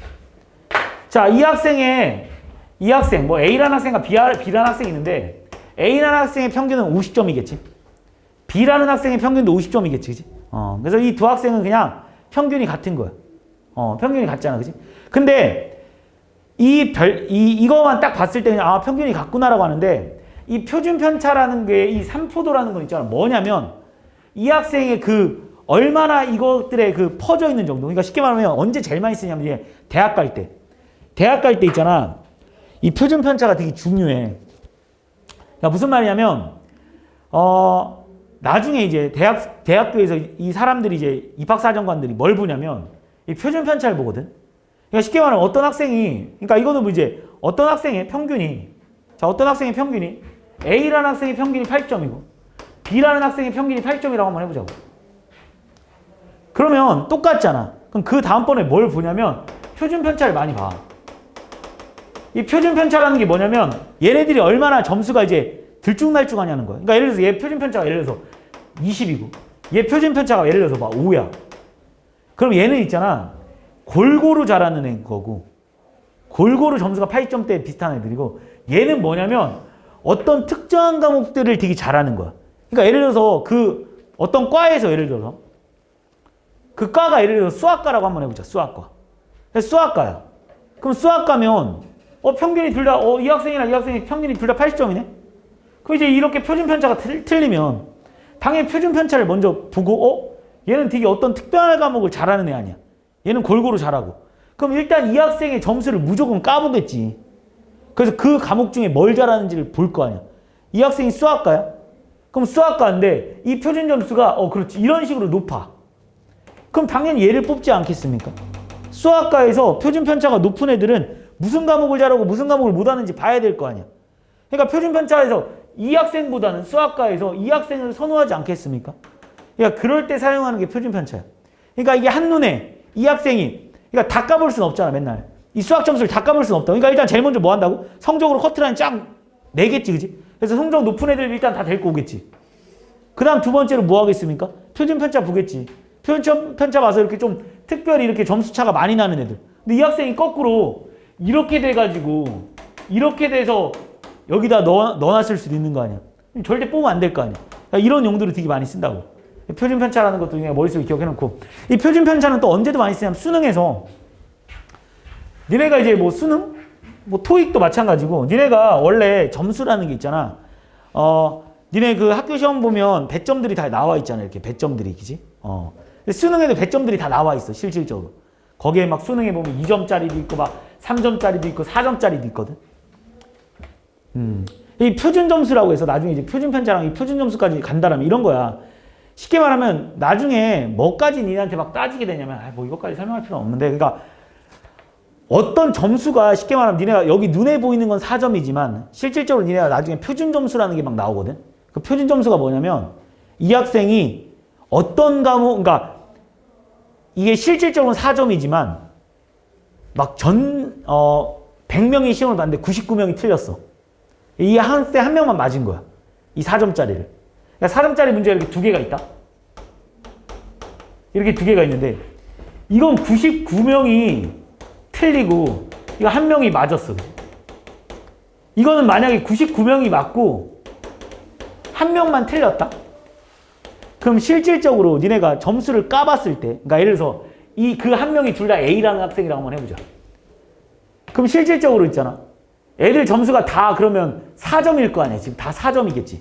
자, 이 학생, 뭐 A라는 학생과 B라는 학생이 있는데, A라는 학생의 평균은 50점이겠지. B라는 학생의 평균도 50점이겠지, 그지? 그래서 이 두 학생은 그냥 평균이 같은 거야. 평균이 같잖아, 그지? 근데 이거만 딱 봤을 때 그냥 평균이 같구나라고 하는데, 이 표준편차라는 게 이 삼포도라는 건 있잖아. 뭐냐면 이 학생의 그 얼마나 이것들에 그 퍼져 있는 정도. 그러니까 쉽게 말하면 언제 제일 많이 쓰냐면 이제 대학 갈 때 있잖아. 이 표준편차가 되게 중요해. 그러니까 무슨 말이냐면 나중에 이제 대학교에서 이 사람들이 이제 입학사정관들이 뭘 보냐면 이 표준편차를 보거든. 그러니까 쉽게 말하면 어떤 학생이, 그러니까 이거는 뭐 이제 어떤 학생의 평균이, 어떤 학생의 평균이 A라는 학생의 평균이 8점이고 B라는 학생의 평균이 8점이라고 한번 해보자고. 그러면 똑같잖아. 그럼 그 다음번에 뭘 보냐면 표준편차를 많이 봐. 이 표준편차라는 게 뭐냐면 얘네들이 얼마나 점수가 이제 들쭉날쭉하냐는 거야. 그러니까 예를 들어서 얘 표준편차가 예를 들어서 20이고 얘 표준편차가 예를 들어서 막 5야. 그럼 얘는 있잖아. 골고루 잘하는 애 거고 골고루 점수가 8점대 비슷한 애들이고, 얘는 뭐냐면 어떤 특정한 과목들을 되게 잘하는 거야. 그러니까 예를 들어서 그 어떤 과에서 예를 들어서 그 과가 예를 들어서 수학과라고 한번 해보자. 수학과. 수학과야. 그럼 수학과면 평균이 둘 다 이 학생이나 이 학생이 평균이 둘 다 80점이네. 그럼 이제 이렇게 표준편차가 틀리면 당연히 표준편차를 먼저 보고 얘는 되게 어떤 특별한 과목을 잘하는 애 아니야. 얘는 골고루 잘하고. 그럼 일단 이 학생의 점수를 무조건 까보겠지. 그래서 그 과목 중에 뭘 잘하는지를 볼 거 아니야. 이 학생이 수학과야? 그럼 수학과인데 이 표준 점수가 그렇지, 이런 식으로 높아. 그럼 당연히 얘를 뽑지 않겠습니까? 수학과에서 표준편차가 높은 애들은 무슨 과목을 잘하고 무슨 과목을 못하는지 봐야 될 거 아니야. 그러니까 표준편차에서 이 학생보다는 수학과에서 이 학생을 선호하지 않겠습니까? 그러니까 그럴 때 사용하는 게 표준편차야. 그러니까 이게 한눈에 이 학생이, 그러니까 다 까볼 수는 없잖아, 맨날. 이 수학 점수를 다 까볼 수는 없다. 그러니까 일단 제일 먼저 뭐 한다고? 성적으로 커트라인 쫙 내겠지, 그지? 그래서 성적 높은 애들 일단 다 데리고 오겠지. 그 다음 두 번째로 뭐 하겠습니까? 표준편차 보겠지. 표준편차 봐서 이렇게 좀 특별히 이렇게 점수차가 많이 나는 애들. 근데 이 학생이 거꾸로 이렇게 돼가지고 이렇게 돼서 여기다 넣어놨을 수도 있는 거 아니야. 절대 뽑으면 안 될 거 아니야. 그러니까 이런 용도로 되게 많이 쓴다고. 표준편차라는 것도 그냥 머릿속에 기억해놓고, 이 표준편차는 또 언제도 많이 쓰냐면 수능에서, 니네가 이제 뭐 수능? 뭐 토익도 마찬가지고, 니네가 원래 점수라는 게 있잖아. 니네 그 학교 시험 보면 배점들이 다 나와 있잖아. 이렇게 배점들이, 그지? 수능에도 배점들이 다 나와 있어, 실질적으로. 거기에 막 수능에 보면 2점짜리도 있고 막 3점짜리도 있고 4점짜리도 있거든. 이 표준 점수라고 해서 나중에 이제 표준 편차랑 이 표준 점수까지 간다라면 이런 거야. 쉽게 말하면 나중에 뭐까지 니네한테 막 따지게 되냐면 뭐 이것까지 설명할 필요는 없는데, 그러니까 어떤 점수가 쉽게 말하면 니네가 여기 눈에 보이는 건 4점이지만 실질적으로 니네가 나중에 표준 점수라는 게 막 나오거든. 그 표준 점수가 뭐냐면 이 학생이 어떤 과목, 그러니까 이게 실질적으로는 4점이지만 막 100명이 시험을 봤는데 99명이 틀렸어. 이 학생 한 명만 맞은 거야. 이 4점짜리를. 그러니까 4점짜리 문제가 이렇게 두 개가 있다. 이렇게 두 개가 있는데 이건 99명이 틀리고 이거 한 명이 맞았어. 이거는 만약에 99명이 맞고 한 명만 틀렸다? 그럼 실질적으로 니네가 점수를 까봤을 때, 그러니까 예를 들어서 그 한 명이 둘 다 A라는 학생이라고 한번 해보자. 그럼 실질적으로 있잖아. 애들 점수가 다 그러면 4점일 거 아니야. 지금 다 4점이겠지.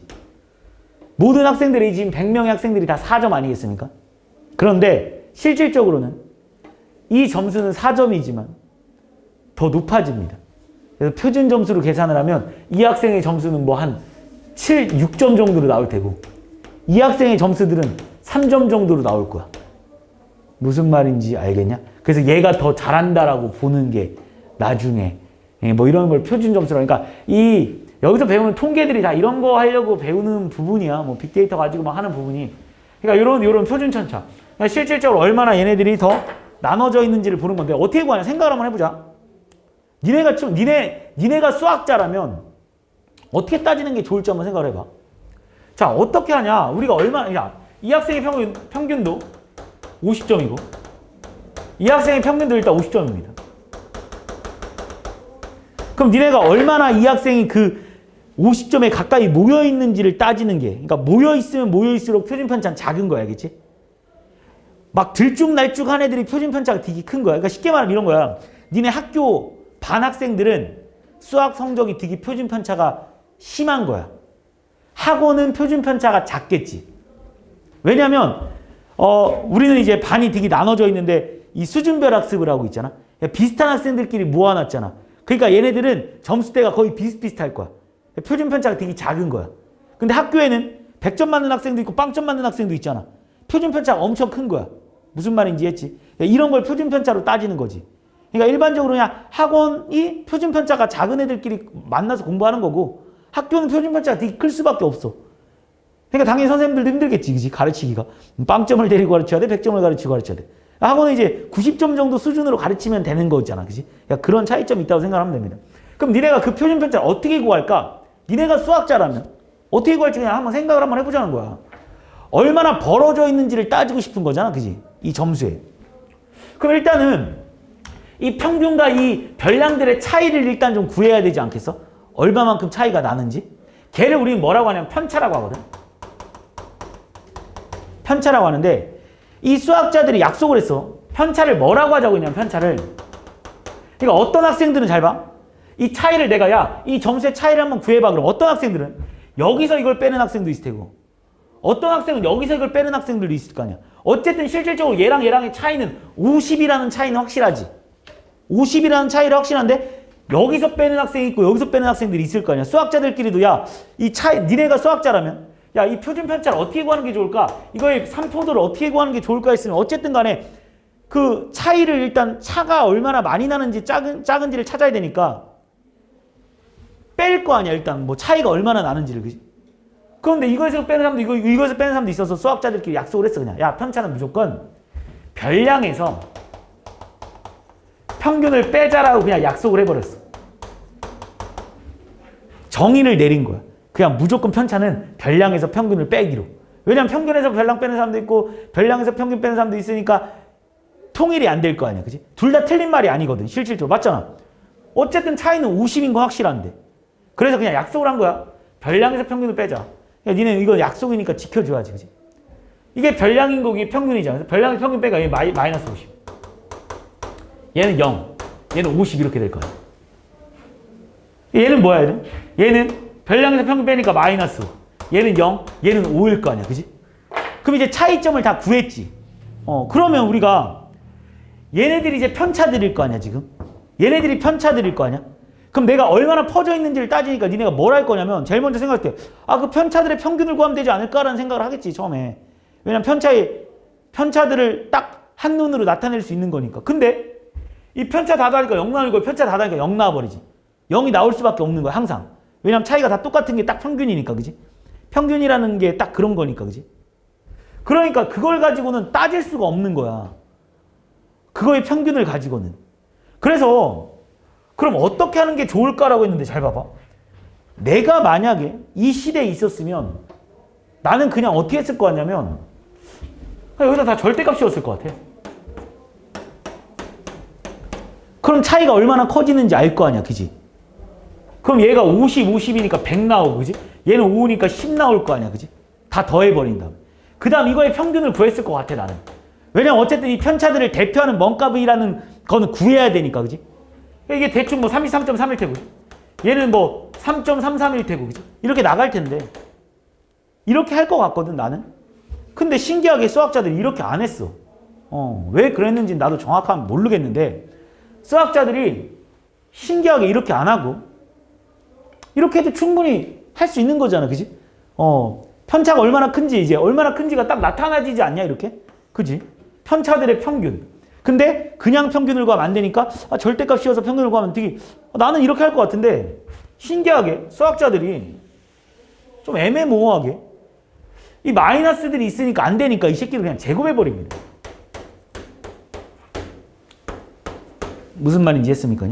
모든 학생들이 지금 100명의 학생들이 다 4점 아니겠습니까? 그런데 실질적으로는 이 점수는 4점이지만 더 높아집니다. 그래서 표준 점수로 계산을 하면 이 학생의 점수는 뭐 한 7, 6점 정도로 나올 테고 이 학생의 점수들은 3점 정도로 나올 거야. 무슨 말인지 알겠냐? 그래서 얘가 더 잘한다라고 보는 게 나중에 뭐 이런 걸 표준 점수라. 그러니까 여기서 배우는 통계들이 다 이런 거 하려고 배우는 부분이야. 뭐 빅데이터 가지고 막 하는 부분이. 그러니까 이런 표준 편차. 그러니까 실질적으로 얼마나 얘네들이 더 나눠져 있는지를 보는 건데 어떻게 구하냐? 생각을 한번 해보자. 니네가 수학자라면 어떻게 따지는 게 좋을지 한번 생각을 해봐. 자, 어떻게 하냐? 우리가 이 학생의 평균도 50점이고 이 학생의 평균도 일단 50점입니다. 그럼 니네가 얼마나 이 학생이 그 50점에 가까이 모여있는지를 따지는 게, 그러니까 모여있으면 모여있을수록 표준편차는 작은 거야, 알겠지? 막 들쭉날쭉한 애들이 표준편차가 되게 큰 거야. 그러니까 쉽게 말하면 이런 거야. 니네 학교 반 학생들은 수학 성적이 되게 표준편차가 심한 거야. 학원은 표준편차가 작겠지. 왜냐면 우리는 이제 반이 되게 나눠져 있는데 이 수준별 학습을 하고 있잖아. 비슷한 학생들끼리 모아놨잖아. 그러니까 얘네들은 점수대가 거의 비슷비슷할 거야. 표준편차가 되게 작은 거야. 근데 학교에는 100점 맞는 학생도 있고 빵점 맞는 학생도 있잖아. 표준편차가 엄청 큰 거야. 무슨 말인지 했지? 이런 걸 표준편차로 따지는 거지. 그러니까 일반적으로 그냥 학원이 표준편차가 작은 애들끼리 만나서 공부하는 거고 학교는 표준편차가 되게 클 수밖에 없어. 그러니까 당연히 선생님들도 힘들겠지, 그치? 가르치기가. 빵점을 데리고 가르쳐야 돼? 100점을 가르쳐야 돼? 학원은 이제 90점 정도 수준으로 가르치면 되는 거잖아, 그치? 그러니까 그런 차이점이 있다고 생각하면 됩니다. 그럼 니네가 그 표준편차를 어떻게 구할까? 니네가 수학자라면 어떻게 구할지 그냥 한번 생각을 한번 해보자는 거야. 얼마나 벌어져 있는지를 따지고 싶은 거잖아, 그치? 이 점수에. 그럼 일단은 이 평균과 이 별량들의 차이를 일단 좀 구해야 되지 않겠어? 얼마만큼 차이가 나는지? 걔를 우리는 뭐라고 하냐면 편차라고 하거든. 편차라고 하는데 이 수학자들이 약속을 했어. 편차를 뭐라고 하자고 했냐면 편차를. 그러니까 어떤 학생들은 잘 봐. 이 차이를 내가 이 점수의 차이를 한번 구해봐. 그럼 어떤 학생들은 여기서 이걸 빼는 학생도 있을 테고 어떤 학생은 여기서 이걸 빼는 학생들도 있을 거 아니야. 어쨌든 실질적으로 얘랑 얘랑의 차이는 50이라는 차이는 확실하지. 50이라는 차이는 확실한데 여기서 빼는 학생이 있고 여기서 빼는 학생들이 있을 거 아니야. 수학자들끼리도 이 차이, 니네가 수학자라면 이 표준 편차를 어떻게 구하는 게 좋을까? 이거의 3포도를 어떻게 구하는 게 좋을까 했으면 어쨌든 간에 그 차이를 일단 차가 얼마나 많이 나는지 작은지를 찾아야 되니까 뺄 거 아니야. 일단 뭐 차이가 얼마나 나는지를. 그지? 그런데 이거에서 빼는 사람도 있고 이거에서 빼는 사람도 있어서 수학자들끼리 약속을 했어. 그냥 편차는 무조건 별량에서 평균을 빼자라고 그냥 약속을 해버렸어. 정의를 내린 거야. 그냥 무조건 편차는 별량에서 평균을 빼기로. 왜냐면 평균에서 별량 빼는 사람도 있고 별량에서 평균 빼는 사람도 있으니까 통일이 안 될 거 아니야. 그치? 둘 다 틀린 말이 아니거든. 실질적으로. 맞잖아. 어쨌든 차이는 50인 거 확실한데. 그래서 그냥 약속을 한 거야. 별량에서 평균을 빼자. 야, 니네 이거 약속이니까 지켜줘야지. 그치? 이게 별량인 거, 이게 평균이잖아. 별량에서 평균 빼가 얘 마이너스 50. 얘는 0. 얘는 50 이렇게 될 거야. 얘는 뭐야, 얘는 별량에서 평균 빼니까 마이너스 5. 얘는 0, 얘는 5일 거 아니야. 그지? 그럼 이제 차이점을 다 구했지. 그러면 우리가 얘네들이 이제 편차들일 거 아니야, 지금. 얘네들이 편차들일 거 아니야. 그럼 내가 얼마나 퍼져 있는지를 따지니까 니네가 뭘 할 거냐면 제일 먼저 생각할 때 그 편차들의 평균을 구하면 되지 않을까라는 생각을 하겠지, 처음에. 왜냐면 편차들을 딱 한눈으로 나타낼 수 있는 거니까. 근데 이 편차 다 다니까 0 나오고 편차 다 다니까 0 나와버리지. 0이 나올 수밖에 없는 거야, 항상. 왜냐면 차이가 다 똑같은 게 딱 평균이니까, 그지? 평균이라는 게 딱 그런 거니까, 그지? 그러니까 그걸 가지고는 따질 수가 없는 거야. 그거의 평균을 가지고는. 그래서 그럼 어떻게 하는 게 좋을까라고 했는데 잘 봐봐. 내가 만약에 이 시대에 있었으면 나는 그냥 어떻게 했을 거 같냐면 여기다 다 절대값 씌웠을 것 같아. 그럼 차이가 얼마나 커지는지 알 거 아니야, 그지? 그럼 얘가 50, 50이니까 100 나오고, 그지? 얘는 5니까 10 나올 거 아니야, 그지? 다 더해버린 다음에. 그 다음 이거의 평균을 구했을 것 같아, 나는. 왜냐면 어쨌든 이 편차들을 대표하는 멍값이라는 거는 구해야 되니까, 그지? 이게 대충 뭐 33.3일 테고, 얘는 뭐 3.33일 테고, 그지? 이렇게 나갈 텐데. 이렇게 할 것 같거든, 나는. 근데 신기하게 수학자들이 이렇게 안 했어. 왜 그랬는지 나도 정확하게 모르겠는데, 수학자들이 신기하게 이렇게 안 하고, 이렇게 해도 충분히 할 수 있는 거잖아, 그지? 편차가 얼마나 큰지, 이제 얼마나 큰지가 딱 나타나지지 않냐, 이렇게? 그지? 편차들의 평균. 근데 그냥 평균을 구하면 안 되니까 절대값 씌워서 평균을 구하면 되게 나는 이렇게 할 것 같은데 신기하게 수학자들이 좀 애매모호하게 이 마이너스들이 있으니까 안 되니까 이 새끼를 그냥 제곱해버립니다. 무슨 말인지 했습니까?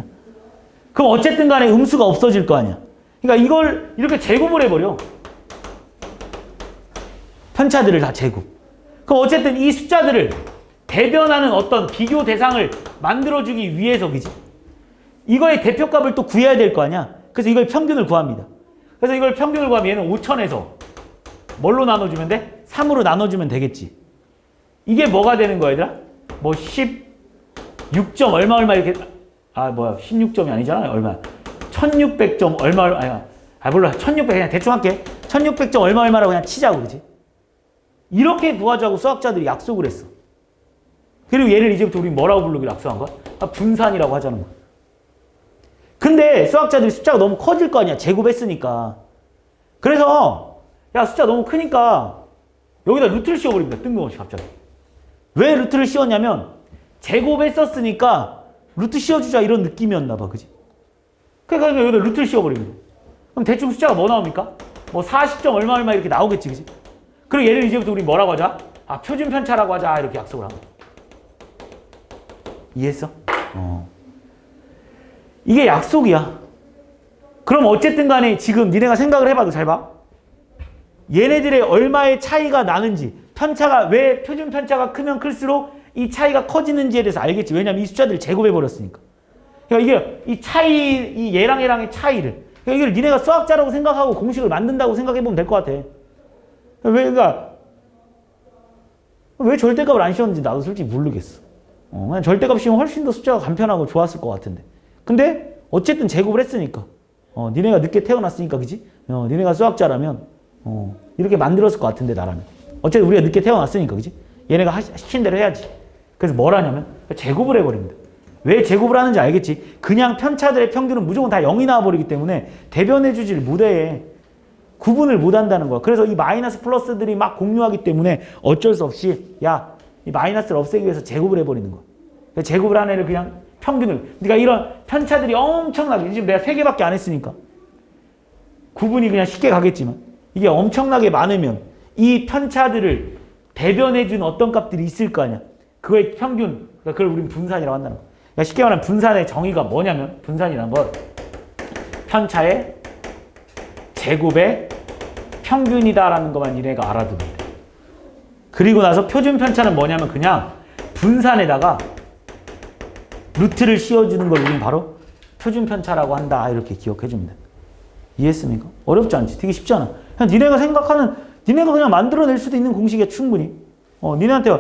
그럼 어쨌든 간에 음수가 없어질 거 아니야. 그러니까 이걸 이렇게 제곱을 해버려. 편차들을 다 제곱. 그럼 어쨌든 이 숫자들을 대변하는 어떤 비교 대상을 만들어주기 위해서, 그지? 이거의 대표값을 또 구해야 될 거 아니야. 그래서 이걸 평균을 구합니다. 그래서 이걸 평균을 구하면 얘는 5천에서 뭘로 나눠주면 돼? 3으로 나눠주면 되겠지. 이게 뭐가 되는 거야, 얘들아? 뭐 16점 얼마 이렇게 16점이 아니잖아. 얼마? 1600점 얼마 몰라. 1600 그냥 대충 할게. 1600점 얼마라고 그냥 치자고, 그지? 이렇게 구하자고 수학자들이 약속을 했어. 그리고 얘를 이제부터 우리 뭐라고 부르기로 약속한 거야? 분산이라고 하자는 거야. 근데 수학자들이 숫자가 너무 커질 거 아니야. 제곱했으니까. 그래서 야, 숫자 너무 크니까 여기다 루트를 씌워버립니다. 뜬금없이 갑자기. 왜 루트를 씌웠냐면 제곱했었으니까 루트 씌워주자 이런 느낌이었나 봐. 그지? 그러니까 여기다 루트를 씌워버립니다. 그럼 대충 숫자가 뭐 나옵니까? 뭐 40점 얼마 이렇게 나오겠지. 그지? 그리고 얘를 이제부터 우리 뭐라고 하자? 표준 편차라고 하자. 이렇게 약속을 합니다. 이해했어? 이게 약속이야. 그럼 어쨌든 간에 지금 니네가 생각을 해봐도 잘 봐. 얘네들의 얼마의 차이가 나는지, 편차가 왜 표준 편차가 크면 클수록 이 차이가 커지는지에 대해서 알겠지. 왜냐면 이 숫자들을 제곱해버렸으니까. 그러니까 이게 이 차이, 이 얘랑 얘랑의 차이를, 그러니까 이걸 니네가 수학자라고 생각하고 공식을 만든다고 생각해보면 될 것 같아. 그러니까 왜 절대값을 안 씌웠는지 나도 솔직히 모르겠어. 그냥 절대값 씌우면 훨씬 더 숫자가 간편하고 좋았을 것 같은데. 근데 어쨌든 제곱을 했으니까. 니네가 늦게 태어났으니까, 그지? 니네가 수학자라면 이렇게 만들었을 것 같은데, 나라면. 어쨌든 우리가 늦게 태어났으니까, 그지? 얘네가 시킨 대로 해야지. 그래서 뭘 하냐면 제곱을 해버립니다. 왜 제곱을 하는지 알겠지? 그냥 편차들의 평균은 무조건 다 0이 나와버리기 때문에 대변해주지를 못해. 구분을 못한다는 거야. 그래서 이 마이너스 플러스들이 막 공유하기 때문에 어쩔 수 없이 이 마이너스를 없애기 위해서 제곱을 해버리는 거야. 제곱을 한 애를 그냥 평균을. 그러니까 이런 편차들이 엄청나게, 지금 내가 3개밖에 안 했으니까 구분이 그냥 쉽게 가겠지만 이게 엄청나게 많으면 이 편차들을 대변해준 어떤 값들이 있을 거 아니야. 그거의 평균, 그러니까 그걸 우리는 분산이라고 한다는 거야. 그러니까 쉽게 말하면 분산의 정의가 뭐냐면, 분산이라는 건 편차의 제곱의 평균이다라는 것만 얘네가 알아두면 돼. 그리고 나서 표준 편차는 뭐냐면 그냥 분산에다가 루트를 씌워주는 걸 우리는 바로 표준 편차라고 한다. 이렇게 기억해주면 돼. 이해했습니까? 어렵지 않지? 되게 쉽지 않아. 그냥 니네가 그냥 만들어낼 수도 있는 공식이야, 충분히. 니네한테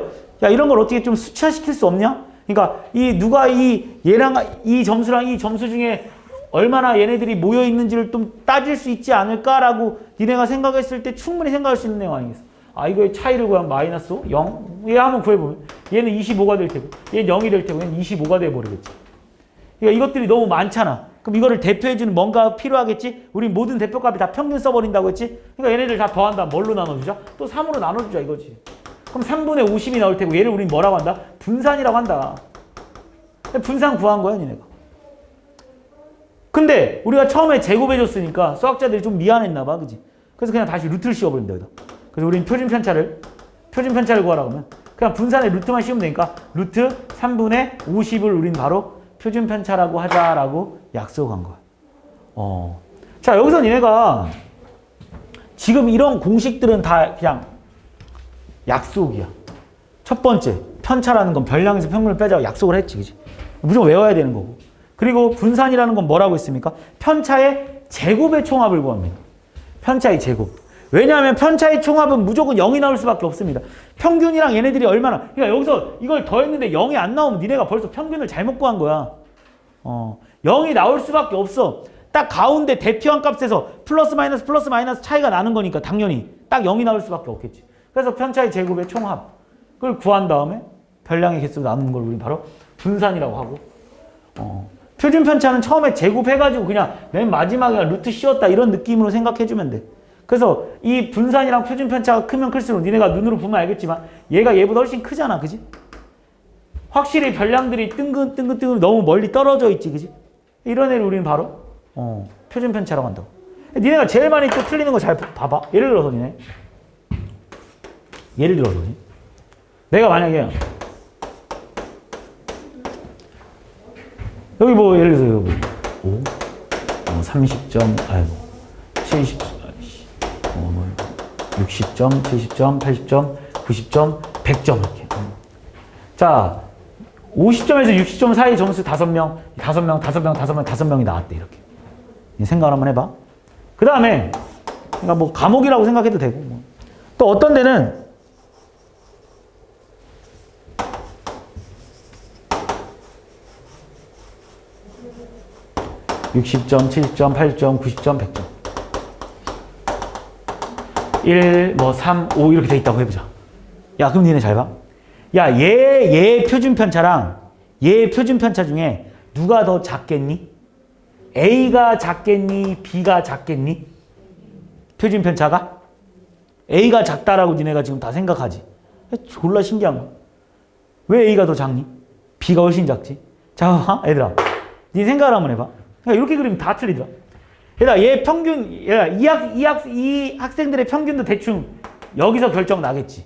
야, 이런 걸 어떻게 좀 수치화시킬 수 없냐? 그러니까 누가 얘랑 이 점수랑 이 점수 중에 얼마나 얘네들이 모여 있는지를 좀 따질 수 있지 않을까라고 니네가 생각했을 때 충분히 생각할 수 있는 내용 아니겠어? 이거의 차이를 구하면 마이너스 0? 얘 한번 구해보면 얘는 25가 될 테고 얘는 0이 될 테고 얘는 25가 돼버리겠지. 그러니까 이것들이 너무 많잖아. 그럼 이거를 대표해주는 뭔가 필요하겠지? 우리 모든 대표값이 다 평균 써버린다고 했지? 그러니까 얘네들 다 더한다. 뭘로 나눠주자? 또 3으로 나눠주자 이거지. 그럼 3분의 50이 나올 테고 얘를 우린 뭐라고 한다? 분산이라고 한다. 분산 구한 거야 니네가. 근데 우리가 처음에 제곱해줬으니까 수학자들이 좀 미안했나 봐. 그지? 그래서 그냥 다시 루트를 씌워버린다 여기다. 그래서 우린 표준 편차를 구하라고 하면 그냥 분산에 루트만 씌우면 되니까 루트 3분의 50을 우린 바로 표준 편차라고 하자라고 약속한 거야. 자, 여기서 니네가 지금 이런 공식들은 다 그냥 약속이야. 첫 번째, 편차라는 건 별량에서 평균을 빼자고 약속을 했지, 그지? 무조건 외워야 되는 거고. 그리고 분산이라는 건 뭐라고 했습니까? 편차의 제곱의 총합을 구합니다. 편차의 제곱. 왜냐하면 편차의 총합은 무조건 0이 나올 수밖에 없습니다. 평균이랑 얘네들이 얼마나, 그러니까 여기서 이걸 더했는데 0이 안 나오면 니네가 벌써 평균을 잘못 구한 거야. 0이 나올 수밖에 없어. 딱 가운데 대표한 값에서 플러스 마이너스 차이가 나는 거니까 당연히 딱 0이 나올 수밖에 없겠지. 그래서 편차의 제곱의 총합 그걸 구한 다음에 별량의 개수로 나누는 걸 우리 바로 분산이라고 하고, 표준 편차는 처음에 제곱해가지고 그냥 맨 마지막에 루트 씌웠다 이런 느낌으로 생각해주면 돼. 그래서 이 분산이랑 표준 편차가 크면 클수록 니네가 눈으로 보면 알겠지만 얘가 얘보다 훨씬 크잖아, 그지? 확실히 별량들이 뜬근뜬근 너무 멀리 떨어져 있지, 그지? 이런 애를 우리는 바로 표준 편차라고 한다고. 니네가 제일 많이 또 틀리는 거 잘 봐봐. 예를 들어서 내가 만약에 여기 뭐 예를 들어서 여기 30점, 아이고 70, 60점, 70점, 80점, 90점, 100점 이렇게. 자, 50점에서 60점 사이 점수 5명이 나왔대 이렇게. 생각을 한번 해봐. 그 다음에 그러니까 뭐 과목이라고 생각해도 되고 뭐. 또 어떤 데는 60점, 70점, 80점, 90점, 100점. 1, 3, 5 이렇게 돼 있다고 해보자. 야, 그럼 니네 잘 봐. 야, 얘 표준 편차랑 얘 표준 편차 중에 누가 더 작겠니? A가 작겠니? B가 작겠니? 표준 편차가? A가 작다라고 니네가 지금 다 생각하지. 졸라 신기한 거야. 왜 A가 더 작니? B가 훨씬 작지? 자, 얘들아. 니 생각을 한번 해봐. 이렇게 그리면 다 틀리더라. 얘들아, 얘 평균, 이 학생들의 평균도 대충 여기서 결정 나겠지.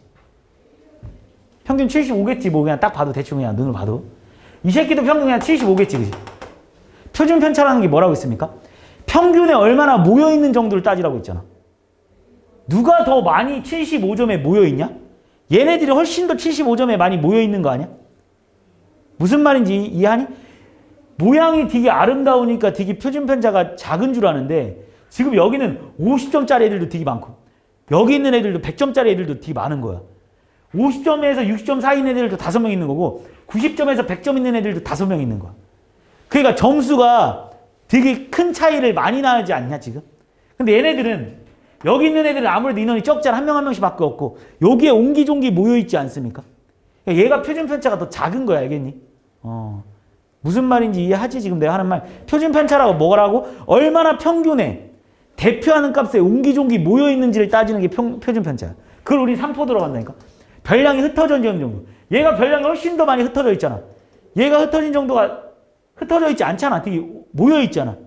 평균 75겠지. 뭐 그냥 딱 봐도 대충 그냥 눈으로 봐도. 이 새끼도 평균 그냥 75겠지, 그지? 표준 편차라는 게 뭐라고 했습니까? 평균에 얼마나 모여있는 정도를 따지라고 했잖아. 누가 더 많이 75점에 모여있냐? 얘네들이 훨씬 더 75점에 많이 모여있는 거 아니야? 무슨 말인지 이해하니? 모양이 되게 아름다우니까 되게 표준 편차가 작은 줄 아는데 지금 여기는 50점짜리 애들도 되게 많고 여기 있는 애들도 100점짜리 애들도 되게 많은 거야. 50점에서 60점 사이 있는 애들도 5명 있는 거고 90점에서 100점 있는 애들도 5명 있는 거야. 그러니까 점수가 되게 큰 차이를 많이 나지 않냐 지금? 근데 얘네들은 여기 있는 애들은 아무래도 인원이 적잖아. 한 명 한 명씩 밖에 없고 여기에 옹기종기 모여있지 않습니까? 그러니까 얘가 표준 편차가 더 작은 거야. 알겠니? 무슨 말인지 이해하지? 지금 내가 하는 말. 표준 편차라고 뭐라고? 얼마나 평균에 대표하는 값에 옹기종기 모여있는지를 따지는 게 표준 편차야. 그걸 우리 3포 들어간다니까. 별량이 흩어져 있는 정도. 얘가 별량이 훨씬 더 많이 흩어져 있잖아. 얘가 흩어진 정도가 흩어져 있지 않잖아. 되게 모여있잖아.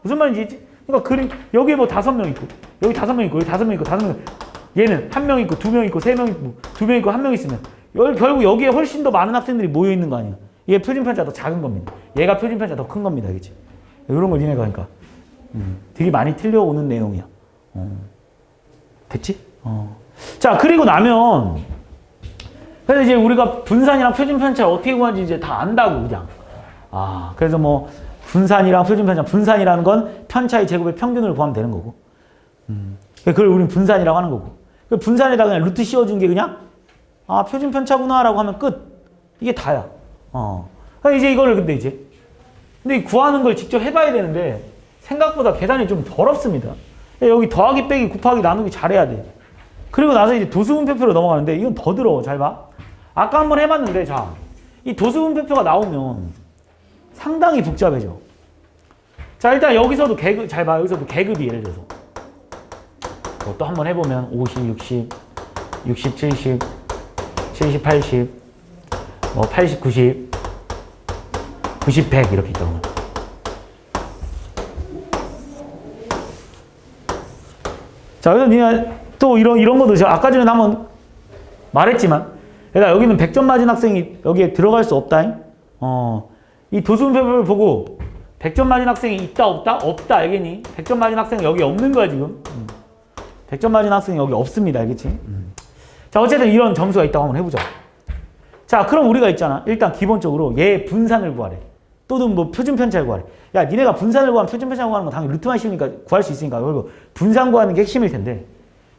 무슨 말인지 있지? 그러니까 그림 여기에 뭐 5명 있고 여기 5명 있고 여기 5명 있고 5명 얘는 1명 있고 2명 있고 3명 있고 2명 있고 1명 있으면 결국 여기에 훨씬 더 많은 학생들이 모여있는 거 아니야. 얘 표준 편차가 더 작은 겁니다. 얘가 표준 편차가 더 큰 겁니다. 그치? 이런 걸 니네가 하니까 되게 많이 틀려오는 내용이야. 됐지? 자, 그리고 나면 그래서 이제 우리가 분산이랑 표준 편차를 어떻게 구하는지 이제 다 안다고 그냥. 그래서 뭐 분산이랑 표준 편차, 분산이라는 건 편차의 제곱의 평균을 구하면 되는 거고. 그걸 우리는 분산이라고 하는 거고. 그 분산에다가 그냥 루트 씌워준 게 그냥 표준 편차구나라고 하면 끝. 이게 다야. 이제 이거를 근데 구하는 걸 직접 해봐야 되는데 생각보다 계산이 좀 더럽습니다. 여기 더하기 빼기 곱하기 나누기 잘해야 돼. 그리고 나서 이제 도수분표표로 넘어가는데 이건 더 들어. 잘 봐. 아까 한번 해봤는데 자, 이 도수분표표가 나오면 상당히 복잡해져. 자, 일단 여기서도 계급, 잘 봐. 여기서도 계급이 예를 들어서 뭐 또 한번 해보면 50, 60, 60, 70, 70, 80, 뭐 80, 90, 90, 100 이렇게 있다고. 자, 그래서 니가 또 이런 것도 제가 아까 전에 한번 말했지만, 얘가 여기는 100점 맞은 학생이 여기에 들어갈 수 없다. 이 도수분표를 보고 100점 맞은 학생이 있다, 없다? 없다, 알겠니? 100점 맞은 학생은 여기 없는 거야, 지금. 100점 맞은 학생이 여기 없습니다, 알겠지? 자, 어쨌든 이런 점수가 있다고 한번 해보자. 자, 그럼 우리가 있잖아. 일단 기본적으로 얘 분산을 구하래. 또는 뭐 표준 편차를 구하래. 야, 니네가 분산을 구하면 표준 편차를 구하는 건 당연히 루트만 씌우니까 구할 수 있으니까. 그리고 분산 구하는 게 핵심일 텐데.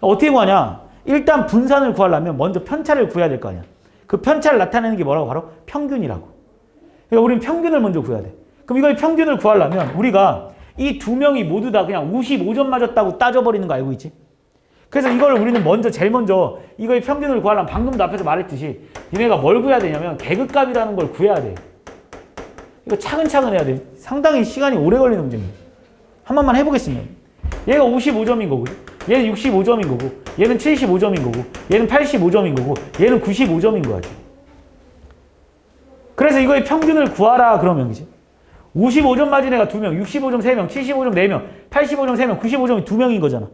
어떻게 구하냐? 일단 분산을 구하려면 먼저 편차를 구해야 될 거 아니야. 그 편차를 나타내는 게 뭐라고? 바로 평균이라고. 그러니까 우리는 평균을 먼저 구해야 돼. 그럼 이걸 평균을 구하려면 우리가 이 두 명이 모두 다 그냥 55점 맞았다고 따져버리는 거 알고 있지? 그래서 이걸 우리는 제일 먼저 이거의 평균을 구하려면 방금도 앞에서 말했듯이 니네가 뭘 구해야 되냐면 계급값이라는 걸 구해야 돼. 이거 차근차근 해야 돼. 상당히 시간이 오래 걸리는 문제입니다. 한 번만 해보겠습니다. 얘가 55점인 거고, 얘는 65점인 거고, 얘는 75점인 거고, 얘는 85점인 거고, 얘는 95점인 거야. 그래서 이거의 평균을 구하라 그러면 그지? 55점 맞은 애가 2명, 65점 3명, 75점 4명, 85점 3명, 95점이 2명인 거잖아.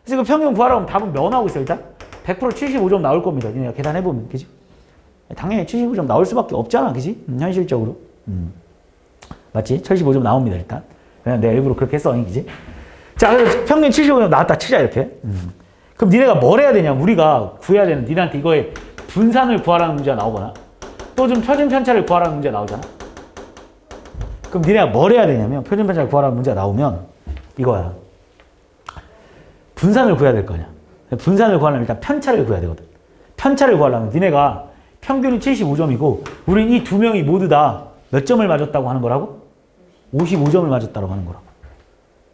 그래서 그 평균 구하라고 하면 답은 뭐 나오고 있어 일단? 100% 75점 나올 겁니다. 니네가 계산해보면, 그지? 당연히 75점 나올 수밖에 없잖아, 그지? 현실적으로. 맞지? 75점 나옵니다, 일단. 그냥 내가 일부러 그렇게 했어, 그지? 자, 그래서 평균 75점 나왔다 치자, 이렇게. 그럼 니네가 뭘 해야 되냐? 우리가 구해야 되는, 니네한테 이거에 분산을 구하라는 문제가 나오거나, 또 좀 표준 편차를 구하라는 문제가 나오잖아? 그럼 니네가 뭘 해야 되냐면, 표준 편차를 구하라는 문제가 나오면, 이거야. 분산을 구해야 될 거 아니야. 분산을 구하려면 일단 편차를 구해야 되거든. 편차를 구하려면 니네가 평균이 75점이고, 우린 이 두 명이 모두 다 몇 점을 맞았다고 하는 거라고? 55점을 맞았다고 하는 거라고.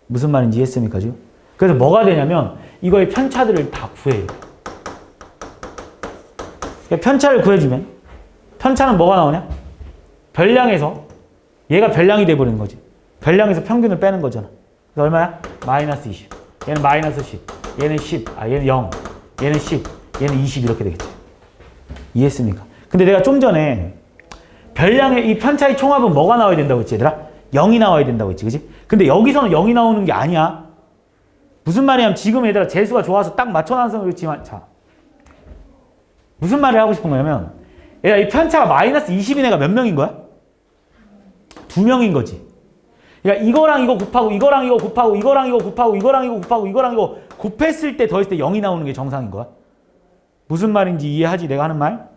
무슨 말인지 이해했습니까, 지금? 그래서 뭐가 되냐면, 이거의 편차들을 다 구해요. 편차를 구해주면, 편차는 뭐가 나오냐? 별량에서, 얘가 별량이 돼버리는 거지. 별량에서 평균을 빼는 거잖아. 그래서 얼마야? 마이너스 20. 얘는 마이너스 10. 얘는 10. 얘는 0. 얘는 10. 얘는 20 이렇게 되겠지. 이해했습니까? 근데 내가 좀 전에 별량의 이 편차의 총합은 뭐가 나와야 된다고 했지, 얘들아? 0이 나와야 된다고 했지, 그지? 근데 여기서는 0이 나오는 게 아니야. 무슨 말이냐면 지금 얘들아 재수가 좋아서 딱 맞춰놔서 그렇지만, 자, 무슨 말을 하고 싶은 거냐면, 얘들아 이 편차가 마이너스 20인 애가 몇 명인 거야? 2명인 거지. 그러니까 이거랑 이거 곱하고 이거랑 이거 곱하고 이거랑 이거 곱하고 이거랑 이거 곱하고 이거랑 이거 곱했을 때 더했을 때 0이 나오는 게 정상인 거야. 무슨 말인지 이해하지, 내가 하는 말?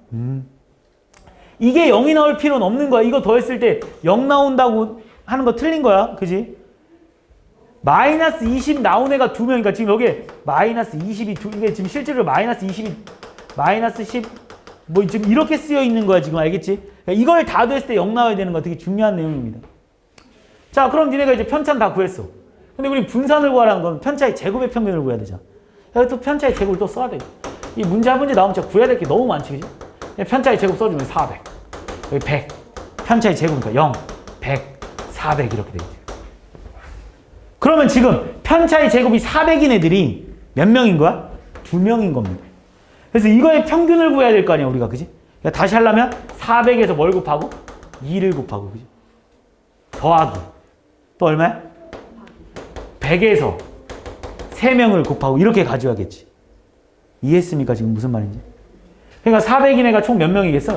이게 0이 나올 필요는 없는 거야. 이거 더했을 때 0 나온다고 하는 거 틀린 거야. 그지? 마이너스 20 나온 애가 2명이니까 지금 여기에 마이너스 20이 이게 지금 실제로 마이너스 20이 마이너스 10 뭐 지금 이렇게 쓰여 있는 거야. 지금 알겠지? 그러니까 이걸 다 더했을 때 0 나와야 되는 거 되게 중요한 내용입니다. 자, 그럼 니네가 이제 편차는 다 구했어. 근데 우리 분산을 구하라는 건 편차의 제곱의 평균을 구해야 되잖아. 여기 또 편차의 제곱을 또 써야 돼. 이 문제 한 문제 나오면 진짜 구해야 될 게 너무 많지, 그지? 편차의 제곱 써주면 400. 여기 100. 편차의 제곱이니까 0, 100, 400 이렇게 되겠지. 그러면 지금 편차의 제곱이 400인 애들이 몇 명인 거야? 2명인 겁니다. 그래서 이거의 평균을 구해야 될 거 아니야, 우리가, 그지? 그러니까 다시 하려면 400에서 뭘 곱하고? 2를 곱하고, 그지? 더하기. 또 얼마야? 100에서 3명을 곱하고 이렇게 가져야겠지. 이해했습니까? 지금 무슨 말인지? 그러니까 400인 애가 총 몇 명이겠어?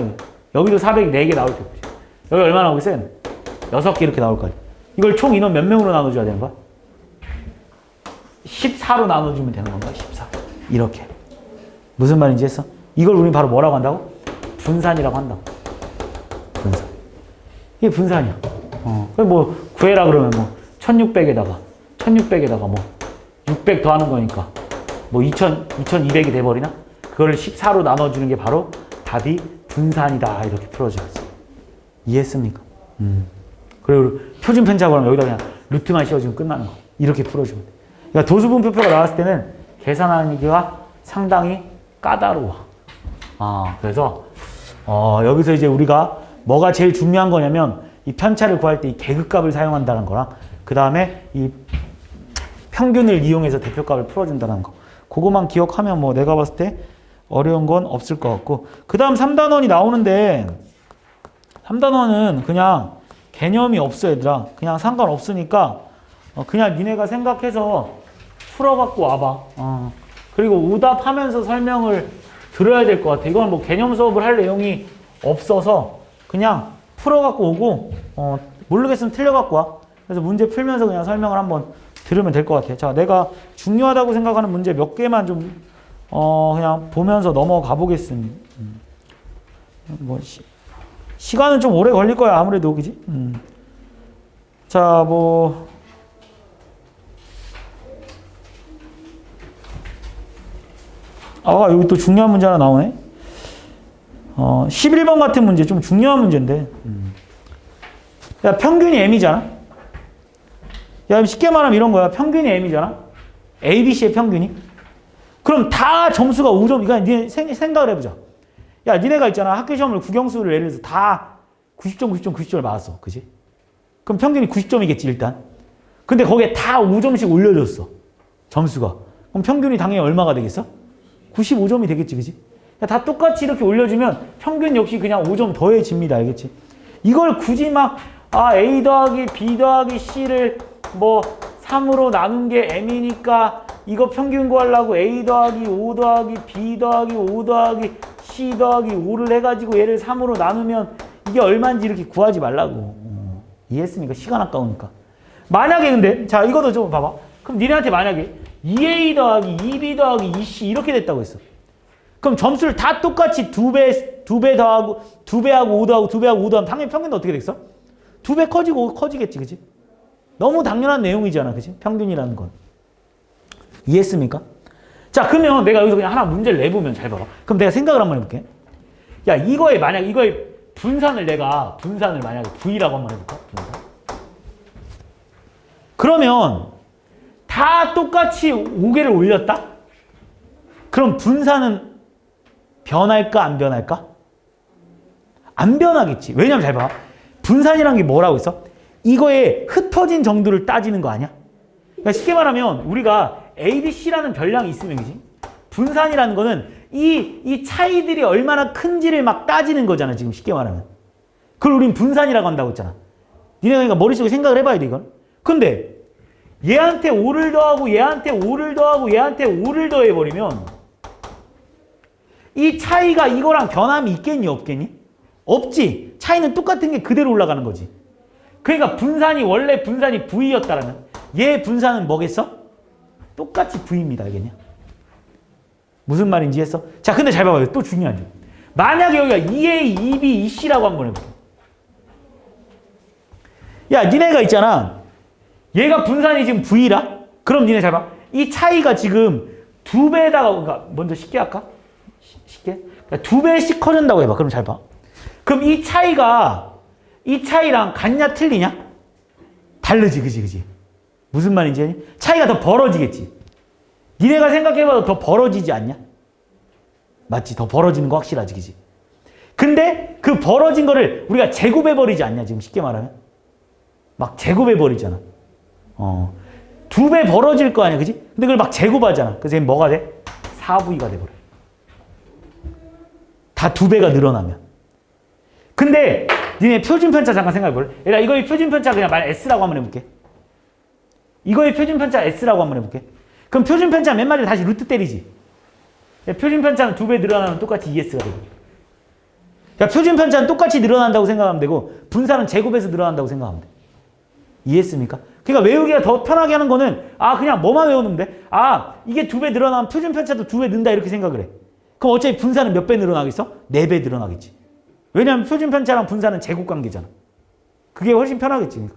여기도 400이 4개 나올 테고. 여기 얼마 나오겠어요? 6개 이렇게 나올 거 아니야. 이걸 총 인원 몇 명으로 나눠줘야 되는 거야? 14로 나눠주면 되는 건가? 14. 이렇게. 무슨 말인지 했어? 이걸 우리는 바로 뭐라고 한다고? 분산이라고 한다고. 분산. 이게 분산이야. 뭐 구해라 그러면 뭐 1600에다가 뭐 600 더하는 거니까 뭐 2200이 돼버리나? 그걸 14로 나눠주는 게 바로 답이 분산이다. 이렇게 풀어줘야지. 이해했습니까? 그리고 표준 편차 그러면 여기다 그냥 루트만 씌워주면 끝나는 거. 이렇게 풀어주면 돼. 그러니까 도수분표표가 나왔을 때는 계산하기가 상당히 까다로워. 그래서 여기서 이제 우리가 뭐가 제일 중요한 거냐면 이 편차를 구할 때 이 계급값을 사용한다는 거랑 그 다음에 이 평균을 이용해서 대표값을 풀어준다는 거. 그거만 기억하면 뭐 내가 봤을 때 어려운 건 없을 것 같고. 그 다음 3단원이 나오는데 3단원은 그냥 개념이 없어 얘들아. 그냥 상관없으니까 그냥 니네가 생각해서 풀어갖고 와봐. 그리고 오답하면서 설명을 들어야 될 것 같아. 이건 뭐 개념 수업을 할 내용이 없어서 그냥 풀어갖고 오고 모르겠으면 틀려갖고 와. 그래서 문제 풀면서 그냥 설명을 한번 들으면 될 것 같아. 자, 내가 중요하다고 생각하는 문제 몇 개만 좀 그냥 보면서 넘어가 보겠습니다. 뭐 시간은 좀 오래 걸릴 거야 아무래도 그지? 자, 뭐 여기 또 중요한 문제 하나 나오네. 11번 같은 문제 좀 중요한 문제인데. 야, 평균이 M이잖아. 야, 쉽게 말하면 이런 거야. 평균이 M이잖아. A, B, C의 평균이. 그럼 다 점수가 5점. 그러니까 니네 생각을 해보자. 야, 니네가 있잖아. 학교 시험을 국영수를 예를 들어서 다 90점, 90점, 90점을 맞았어. 그지? 그럼 평균이 90점이겠지, 일단. 근데 거기에 다 5점씩 올려줬어. 점수가. 그럼 평균이 당연히 얼마가 되겠어? 95점이 되겠지, 그지? 다 똑같이 이렇게 올려주면 평균 역시 그냥 5점 더해집니다. 알겠지? 이걸 굳이 막, A 더하기 B 더하기 C를 뭐 3으로 나눈 게 M이니까 이거 평균 구하려고 A 더하기 5 더하기 B 더하기 5 더하기 C 더하기 5를 해가지고 얘를 3으로 나누면 이게 얼마인지 이렇게 구하지 말라고. 이해했습니까? 시간 아까우니까. 만약에 근데, 자, 이것도 좀 봐봐. 그럼 니네한테 만약에 2A 더하기 2B 더하기 2C 이렇게 됐다고 했어. 그럼 점수를 다 똑같이 2배 더하고, 2배하고 5 더하고 2배하고 5 더하면 당연히 평균도 어떻게 됐어? 2배 커지고 커지겠지, 그지? 너무 당연한 내용이잖아, 그지? 평균이라는 건. 이해했습니까? 자, 그러면 내가 여기서 그냥 하나 문제를 내보면 잘 봐봐. 그럼 내가 생각을 한번 해볼게. 야, 이거의 분산을 만약에 V라고 한번 해볼까? 분산. 그러면 다 똑같이 5개를 올렸다? 그럼 분산은 변할까 안 변할까? 안 변하겠지. 왜냐면 잘 봐. 분산이라는 게 뭐라고 했어? 이거의 흩어진 정도를 따지는 거 아니야? 그러니까 쉽게 말하면 우리가 A, B, C라는 별량이 있으면 그지? 분산이라는 거는 이 차이들이 얼마나 큰지를 막 따지는 거잖아. 지금 쉽게 말하면. 그걸 우린 분산이라고 한다고 했잖아. 니네가 그러니까 머릿속에 생각을 해봐야 돼 이건. 근데 얘한테 5를 더하고 얘한테 5를 더하고 얘한테 5를 더해버리면 이 차이가 이거랑 변함이 있겠니 없겠니? 없지. 차이는 똑같은 게 그대로 올라가는 거지. 그러니까 원래 분산이 V였다라면 얘 분산은 뭐겠어? 똑같이 V입니다. 알겠냐? 무슨 말인지 했어? 자, 근데 잘 봐봐요. 또 중요한 점. 만약에 여기가 2A, 2B, 2C라고 한번 해볼게. 야, 니네가 있잖아. 얘가 분산이 지금 V라? 그럼 니네 잘 봐. 이 차이가 지금 2배에다가, 그러니까 먼저 쉽게 할까? 쉽게? 그러니까 2배씩 커진다고 해봐. 그럼 잘 봐. 그럼 이 차이랑 같냐 틀리냐? 다르지, 그지? 무슨 말인지 아니? 차이가 더 벌어지겠지. 니네가 생각해봐도 더 벌어지지 않냐? 맞지? 더 벌어지는 거 확실하지, 그지? 근데 그 벌어진 거를 우리가 제곱해버리지 않냐, 지금 쉽게 말하면? 막 제곱해버리잖아. 2배 벌어질 거 아니야, 그지? 근데 그걸 막 제곱하잖아. 그래서 얘는 뭐가 돼? 4V가 돼버려. 다 2배가 늘어나면. 근데 니네 표준편차 잠깐 생각해볼래? 얘들아, 이거의 표준편차 그냥 말 S라고 한번 해볼게. 이거의 표준편차 S라고 한번 해볼게. 그럼 표준편차 맨 마디로 다시 루트 때리지. 표준편차는 2배 늘어나면 똑같이 ES가 되고. 야, 표준편차는 똑같이 늘어난다고 생각하면 되고 분산은 제곱해서 늘어난다고 생각하면 돼. 이해했습니까? 그러니까 외우기가 더 편하게 하는 거는 그냥 뭐만 외우면 돼? 이게 2배 늘어나면 표준편차도 2배 는다 이렇게 생각을 해. 그럼 어차피 분산은 몇 배 늘어나겠어? 4배 늘어나겠지. 왜냐하면 표준편차랑 분산은 제곱관계잖아. 그게 훨씬 편하겠지.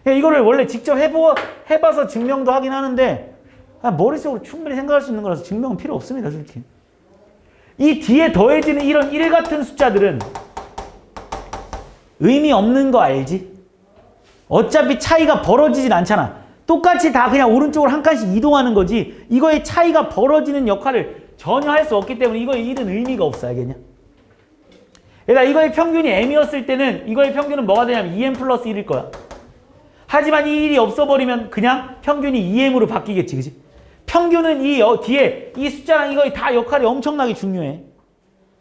그러니까 이거를 원래 직접 해봐서 증명도 하긴 하는데 머릿속으로 충분히 생각할 수 있는 거라서 증명은 필요 없습니다. 솔직히. 이 뒤에 더해지는 이런 1 같은 숫자들은 의미 없는 거 알지? 어차피 차이가 벌어지진 않잖아. 똑같이 다 그냥 오른쪽으로 한 칸씩 이동하는 거지 이거의 차이가 벌어지는 역할을 전혀 할 수 없기 때문에 이거의 일은 의미가 없어. 알겠냐? 얘들아 이거의 평균이 m이었을 때는 이거의 평균은 뭐가 되냐면 2m 플러스 1일 거야. 하지만 이 1이 없어버리면 그냥 평균이 2m으로 바뀌겠지. 그지? 평균은 이 뒤에 이 숫자랑 이거의 다 역할이 엄청나게 중요해.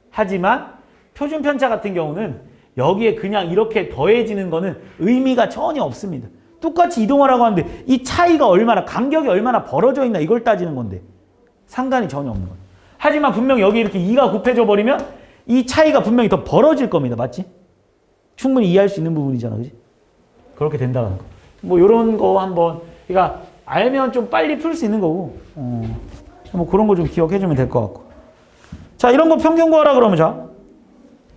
하지만 표준 편차 같은 경우는 여기에 그냥 이렇게 더해지는 거는 의미가 전혀 없습니다. 똑같이 이동하라고 하는데 이 차이가 얼마나 간격이 얼마나 벌어져 있나 이걸 따지는 건데 상관이 전혀 없는 거예요. 하지만 분명 여기 이렇게 2가 곱해져 버리면 이 차이가 분명히 더 벌어질 겁니다. 맞지? 충분히 이해할 수 있는 부분이잖아. 그지? 그렇게 된다는 거. 뭐 이런 거 한번 그러니까 알면 좀 빨리 풀 수 있는 거고 뭐 그런 거 좀 기억해 주면 될 것 같고. 자 이런 거 평균 구하라 그러면 자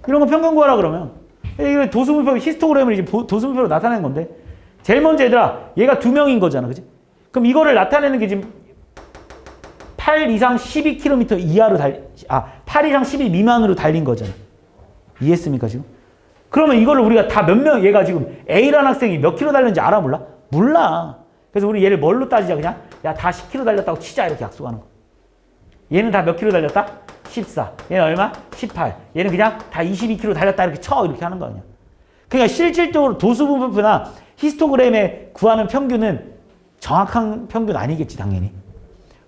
이런 거 평균 구하라 그러면 이게 도수분표 히스토그램을 이제 도수분표로 나타내는 건데 제일 먼저 얘들아 얘가 2명인 거잖아. 그지? 그럼 이거를 나타내는 게 지금 8 이상 12km 이하로 8 이상 12 미만으로 달린 거잖아. 이해했습니까 지금? 그러면 이거를 우리가 다 몇 명, 얘가 지금 A라는 학생이 몇 킬로 달렸는지 알아 몰라? 몰라. 그래서 우리 얘를 뭘로 따지자 그냥? 야, 다 10km 달렸다고 치자 이렇게 약속하는 거. 얘는 다 몇 킬로 달렸다? 14. 얘는 얼마? 18. 얘는 그냥 다 22km 달렸다 이렇게 쳐 이렇게 하는 거 아니야. 그러니까 실질적으로 도수분표나 히스토그램에 구하는 평균은 정확한 평균 아니겠지 당연히.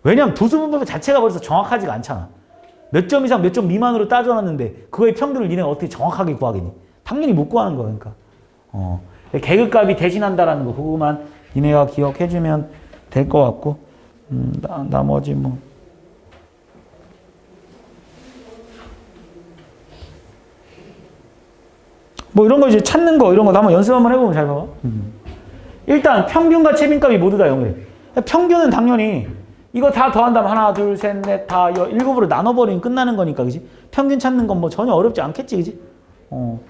왜냐면 도수분표 자체가 벌써 정확하지가 않잖아. 몇 점 이상 몇 점 미만으로 따져놨는데 그거의 평균을 니네가 어떻게 정확하게 구하겠니? 당연히 못 구하는 거야. 그러니까 계급값이 대신한다라는 거 그거만 니네가 기억해주면 될 것 같고 나머지 뭐 이런 거 이제 찾는 거 이런 거 한번 연습 한번 해보면 잘 봐봐. 일단 평균과 최빈값이 모두 다 0이래. 평균은 당연히 이거 다 더한다면 하나, 둘, 셋, 넷, 다 7으로 나눠버리면 끝나는 거니까, 그지? 평균 찾는 건 뭐 전혀 어렵지 않겠지, 그지? 뭐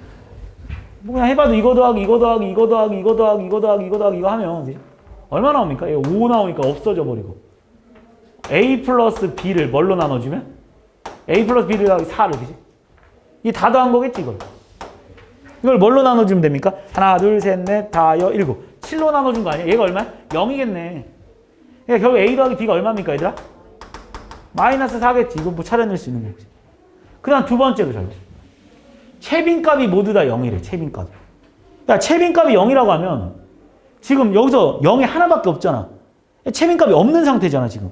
그냥 해봐도 이거 더하기, 이거 더하기, 이거 더하기, 이거 더하기, 이거 더하기, 이거 더하기, 이거 하면, 그지? 얼마 나옵니까? 5 나오니까 없어져 버리고. A 플러스 B를 뭘로 나눠주면? A 플러스 B를 더하기 4를, 그지? 이게 다 더한 거겠지, 이걸. 이걸 뭘로 나눠주면 됩니까? 하나, 둘, 셋, 넷, 다 7. 7로 나눠준 거 아니야? 얘가 얼마야? 0이겠네. 그러니까 결국 A 더하기 B가 얼마입니까, 얘들아? 마이너스 4겠지. 이거 뭐 차려낼 수 있는 거지. 그 다음 두 번째로 잘 봐. 최빈값이 모두 다 0이래, 최빈값이. 야, 최빈값이 0이라고 하면 지금 여기서 0이 하나밖에 없잖아. 최빈값이 없는 상태잖아, 지금.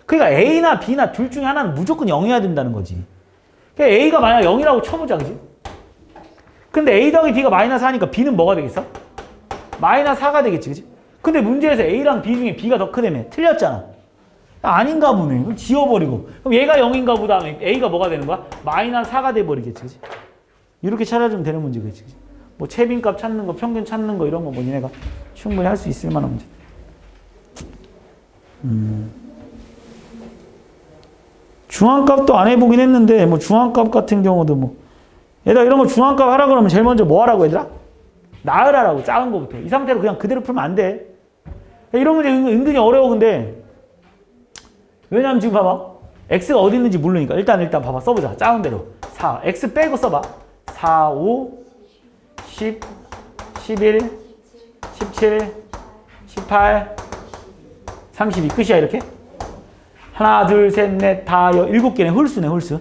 그러니까 A나 B나 둘 중에 하나는 무조건 0이어야 된다는 거지. 그러니까 A가 만약 0이라고 쳐보자, 그지? 근데 A 더하기 B가 마이너스 4니까 B는 뭐가 되겠어? 마이너스 4가 되겠지, 그지? 근데 문제에서 A랑 B 중에 B가 더 크다며. 틀렸잖아. 아닌가 보네. 그럼 지워버리고. 그럼 얘가 0인가 보다 하면 A가 뭐가 되는 거야? 마이너스 4가 돼버리겠지, 그지? 이렇게 찾아주면 되는 문제겠지, 그지? 뭐 최빈값 찾는 거, 평균 찾는 거 이런 거 뭐 니네가 충분히 할 수 있을 만한 문제. 중앙값도 안 해보긴 했는데 뭐 중앙값 같은 경우도 뭐 얘들아 이런 거 중앙값 하라 그러면 제일 먼저 뭐 하라고 얘들아? 나으라라고 작은 거부터. 이 상태로 그냥 그대로 풀면 안 돼. 이런 문제 은근히 어려워. 근데 왜냐면 지금 봐봐. x가 어디 있는지 모르니까 일단 봐봐. 써보자. 작은 대로. 4. x 빼고 써봐. 4, 5, 10, 11, 17, 18, 32. 끝이야 이렇게. 하나, 둘, 셋, 넷, 다 7개네. 홀수네, 홀수.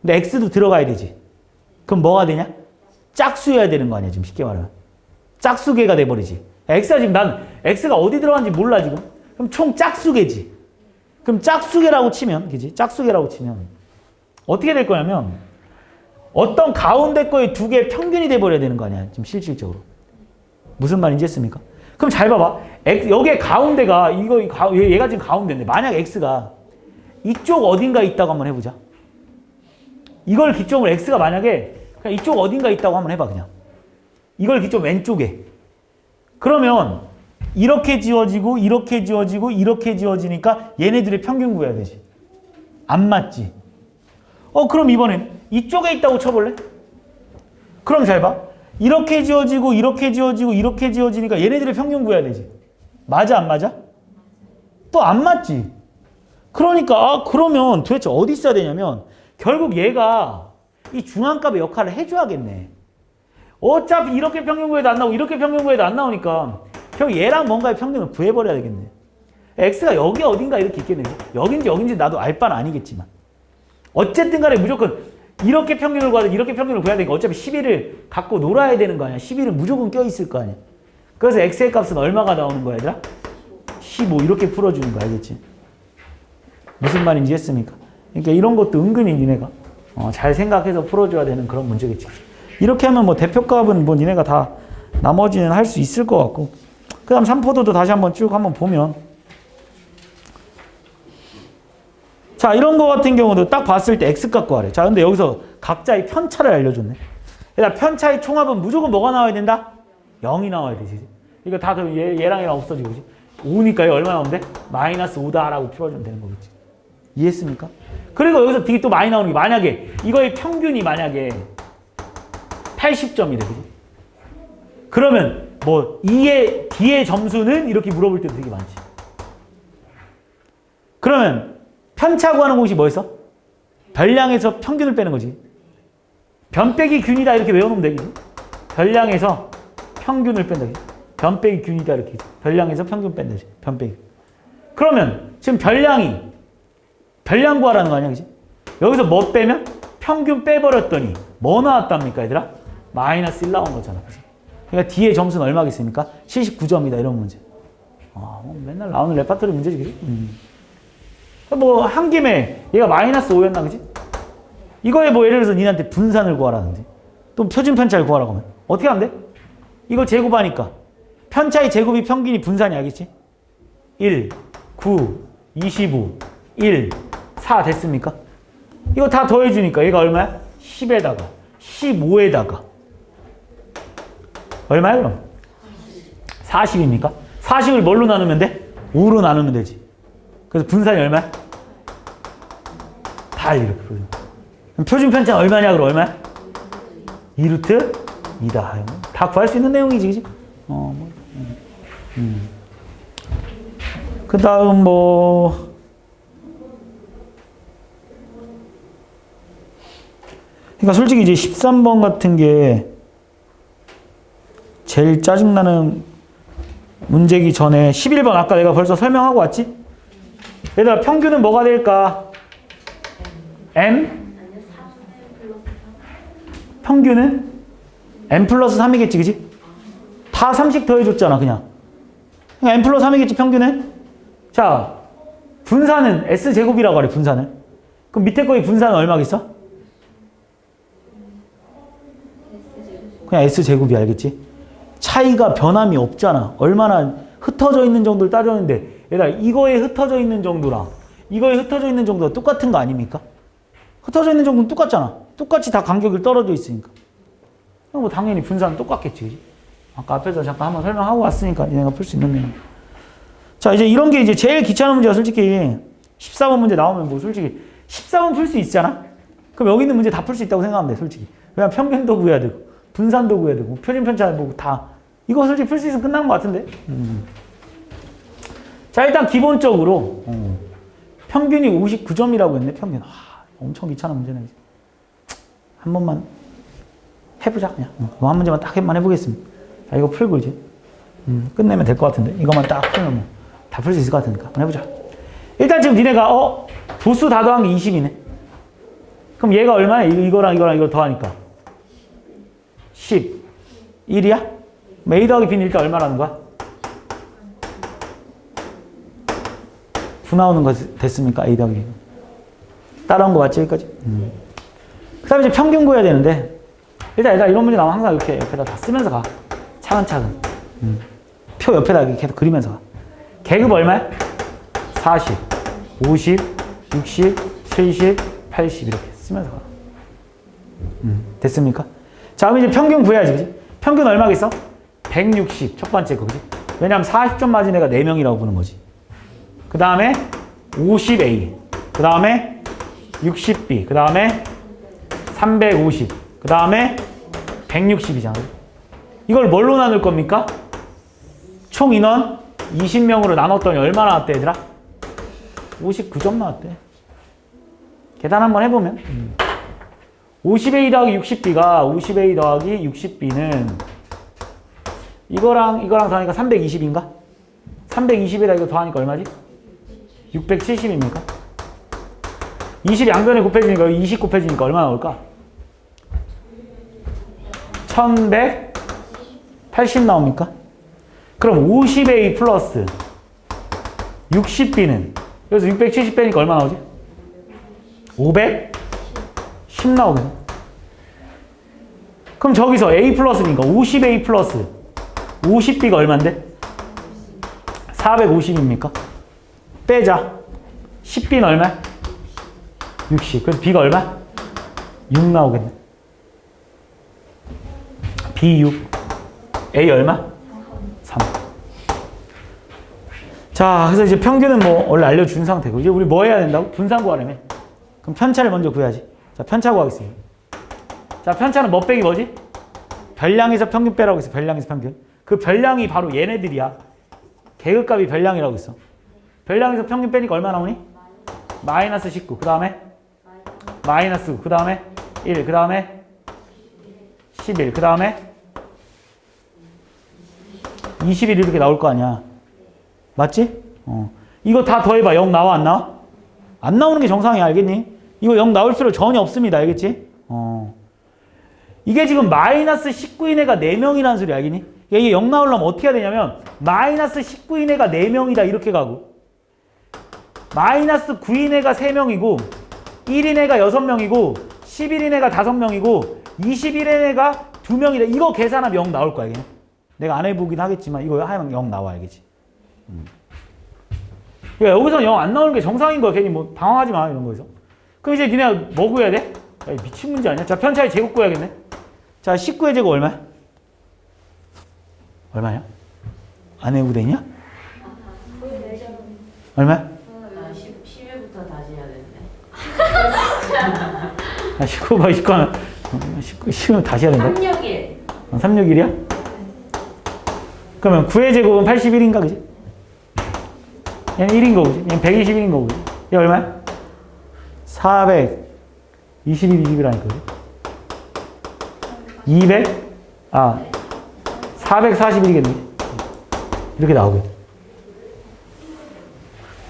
근데 x도 들어가야 되지. 그럼 뭐가 되냐? 짝수여야 되는 거 아니야, 지금 쉽게 말하면. 짝수계가 돼버리지. x가 지금 x가 어디 들어간지 몰라, 지금. 그럼 총 짝수계지. 그럼 짝수계라고 치면, 그지? 짝수계라고 치면. 어떻게 될 거냐면, 어떤 가운데 거의 두 개의 평균이 돼버려야 되는 거 아니야, 지금 실질적으로. 무슨 말인지 했습니까? 그럼 잘 봐봐. 여기에 가운데가, 얘가 지금 가운데인데, 만약 x가 이쪽 어딘가 있다고 한번 해보자. 이걸 기점으로 x가 만약에 그냥 이쪽 어딘가 있다고 한번 해봐, 그냥. 이걸 기점 왼쪽에. 그러면 이렇게 지워지고 이렇게 지워지고 이렇게 지워지니까 얘네들의 평균 구해야 되지. 안 맞지? 그럼 이번엔 이쪽에 있다고 쳐볼래? 그럼 잘 봐. 이렇게 지워지고 이렇게 지워지고 이렇게 지워지니까 얘네들의 평균 구해야 되지. 맞아 안 맞아? 또 안 맞지? 그러니까 그러면 도대체 어디 있어야 되냐면 결국 얘가 이 중앙값의 역할을 해줘야겠네. 어차피 이렇게 평균 구해도 안 나오고 이렇게 평균 구해도 안 나오니까 결국 얘랑 뭔가의 평균을 구해버려야 되겠네. x가 여기 어딘가 이렇게 있겠네. 여긴지 나도 알 바는 아니겠지만. 어쨌든 간에 무조건 이렇게 평균을 구하든 이렇게 평균을 구해야 되니까 어차피 11을 갖고 놀아야 되는 거 아니야. 11은 무조건 껴있을 거 아니야. 그래서 x의 값은 얼마가 나오는 거야, 얘들아? 15 이렇게 풀어주는 거 알겠지? 무슨 말인지 했습니까? 그러니까 이런 것도 은근히 니네가 잘 생각해서 풀어줘야 되는 그런 문제겠지. 이렇게 하면 뭐 대표값은 뭐 니네가 다 나머지는 할 수 있을 것 같고. 그 다음 3포도도 다시 한번 쭉 한번 보면. 자, 이런 거 같은 경우도 딱 봤을 때 x값 구하래. 자, 근데 여기서 각자의 편차를 알려줬네. 얘들아, 편차의 총합은 무조건 뭐가 나와야 된다? 0이 나와야 되지. 이거 다 얘랑 얘랑 없어지고, 그지? 5니까 이거 얼마 나오는데? 마이너스 5다라고 풀어주면 되는 거겠지. 이해했습니까? 그리고 여기서 되게 또 많이 나오는 게 만약에 이거의 평균이 만약에 80점이래, 그지? 그러면 뭐 D의 점수는 이렇게 물어볼 때도 되게 많지. 그러면 편차 구하는 공식이 뭐였어? 별량에서 평균을 빼는 거지. 변 빼기 균이다 이렇게 외워놓으면 되겠지. 별량에서 평균을 뺀다. 변 빼기 균이다 이렇게. 별량에서 평균 뺀다지. 변 빼기. 그러면 지금 별량 구하라는 거 아니야, 그지? 여기서 뭐 빼면? 평균 빼버렸더니 뭐 나왔답니까, 얘들아? 마이너스 1 나온 거잖아, 그지? 그러니까 D의 점수는 얼마겠습니까? 79점이다, 이런 문제. 맨날 나오는 레파토리 문제지, 그지? 뭐, 한 김에 얘가 마이너스 5였나, 그지? 이거에 뭐 예를 들어서 니한테 분산을 구하라는데. 또 표준 편차를 구하라고 하면. 어떻게 하면 돼? 이걸 제곱하니까. 편차의 제곱이 평균이 분산이 알겠지? 1, 9, 25, 1, 4 됐습니까? 이거 다 더해주니까 얘가 얼마야? 10에다가 15에다가 얼마야 그럼? 40입니까? 40을 뭘로 나누면 돼? 5로 나누면 되지. 그래서 분산이 얼마야? 다 이렇게 그럼 표준 편차는 얼마냐 그럼 얼마야? 2루트 2다. 다 구할 수 있는 내용이지, 그지? 그 다음 뭐 그러니까 솔직히 이제 13번 같은 게 제일 짜증나는 문제기 전에 11번 아까 내가 벌써 설명하고 왔지? 얘들아 평균은 뭐가 될까? M? 평균은 M 플러스 3이겠지, 그지? 다 3씩 더해줬잖아, 그냥. M 플러스 3이겠지, 평균은? 자, 분산은 S제곱이라고 하래, 분산을. 그럼 밑에 거의 분산은 얼마겠어? 그냥 S제곱이 알겠지? 차이가 변함이 없잖아. 얼마나 흩어져 있는 정도를 따졌는데 얘들아 이거에 흩어져 있는 정도랑 이거에 흩어져 있는 정도가 똑같은 거 아닙니까? 흩어져 있는 정도는 똑같잖아. 똑같이 다 간격이 떨어져 있으니까. 뭐 당연히 분산은 똑같겠지, 그지? 아까 앞에서 잠깐 한번 설명하고 왔으니까 얘네가 풀 수 있는 내용. 자, 이제 이런 게 이제 제일 귀찮은 문제가 솔직히 14번 문제 나오면 뭐 솔직히 14번 풀 수 있잖아? 그럼 여기 있는 문제 다 풀 수 있다고 생각하면 돼, 솔직히. 그냥 평균도 구해야 되고 분산도 구해야 되고 표준 편차 뭐 다 이거 솔직히 풀 수 있으면 끝난 것 같은데. 자, 일단 기본적으로 평균이 59점이라고 했네. 평균. 엄청 귀찮은 문제네. 한 번만 해보자, 그냥. 한 문제만 딱 해보겠습니다. 자, 이거 풀고 이제 끝내면 될 것 같은데. 이것만 딱 풀면 뭐 다 풀 수 있을 것 같으니까 한번 해보자. 일단 지금 니네가 도수 다 더한 게 20이네. 그럼 얘가 얼마야? 이거랑 이걸 더하니까 11이야? A 더하기 B는 일단 얼마라는 거야? 9 나오는 거 됐습니까? A 더하기 B는. 따라온 거 맞지? 여기까지? 그 다음에 이제 평균 구해야 되는데 일단 이런 문제 나오면 항상 이렇게 옆에다 다 쓰면서 가. 차근차근. 표 옆에다 이렇게 계속 그리면서 가. 계급 얼마야? 40, 50, 60, 70, 80 이렇게 쓰면서 가. 됐습니까? 자, 그럼 이제 평균 구해야지, 그지? 평균 얼마겠어? 160, 첫 번째 거, 그지? 왜냐면 40점 맞은 애가 4명이라고 보는 거지. 그 다음에 50A, 그 다음에 60B, 그 다음에 350, 그 다음에 160이잖아. 이걸 뭘로 나눌 겁니까? 총 인원 20명으로 나눴더니 얼마 나왔대, 얘들아? 59점 나왔대. 계산 한번 해보면 50A 더하기 60B가 50A 더하기 60B는 이거랑 더하니까 320인가? 320에다 이거 더하니까 얼마지? 670입니까? 20 양변에 곱해지니까 20 곱해지니까 얼마 나올까? 1180 나옵니까? 그럼 50A 플러스 60B는 여기서 670 빼니까 얼마 나오지? 510 나오겠네. 그럼 저기서 A 플러스니까 50A 플러스 50B가 얼만데? 450입니까? 빼자. 10B는 얼마? 60. 그래서 B가 얼마? 6 나오겠네. B 6. A 얼마? 3. 자, 그래서 이제 평균은 뭐 원래 알려준 상태고 이제 우리 뭐 해야 된다고? 분산 구하려면. 그럼 편차를 먼저 구해야지. 자, 편차 구하겠습니다. 자, 편차는 뭐 빼기 뭐지? 별량에서 평균 빼라고 했어. 별량에서 평균. 그 별량이 바로 얘네들이야. 계급값이 별량이라고 했어. 별량에서 평균 빼니까 얼마 나오니? 마이너스 19. 그 다음에 마이너스 9. 그 다음에 1. 그 다음에 11. 그 다음에 21 이렇게 나올 거 아니야. 맞지? 이거 다 더해봐. 0 나와 안 나와? 안 나오는 게 정상이야. 알겠니? 이거 0 나올 필요 전혀 없습니다. 알겠지? 이게 지금 마이너스 19인 애가 4명이라는 소리 알겠니? 이게 0 나오려면 어떻게 해야 되냐면 마이너스 19인 애가 4명이다 이렇게 가고 마이너스 9인 애가 3명이고 1인 애가 6명이고 11인 애가 5명이고 21인 애가 2명이다. 이거 계산하면 0 나올 거야. 알겠니? 내가 안 해보긴 하겠지만 이거 하면 0 나와. 알겠지? 그러니까 여기서 0 안 나오는 게 정상인 거야. 괜히 뭐 당황하지 마. 이런 거에서. 그럼 이제 니네가 뭐 구해야 돼? 야, 미친 문제 아니야? 자, 편차의 제곱 구해야겠네. 자, 19의 제곱 얼마야? 얼마야? 안 외우고 되냐? 얼마야? 10회부터 다시 해야 되는데. 19 봐, 19 하면 19면 다시 해야 된다? 361. 361이야? 그러면 9의 제곱은 81인가, 그지? 얘는 1인 거고, 얘는 121인 거고. 얘 얼마야? 421, 20이라니까, 그지? 441이겠네. 이렇게 나오게.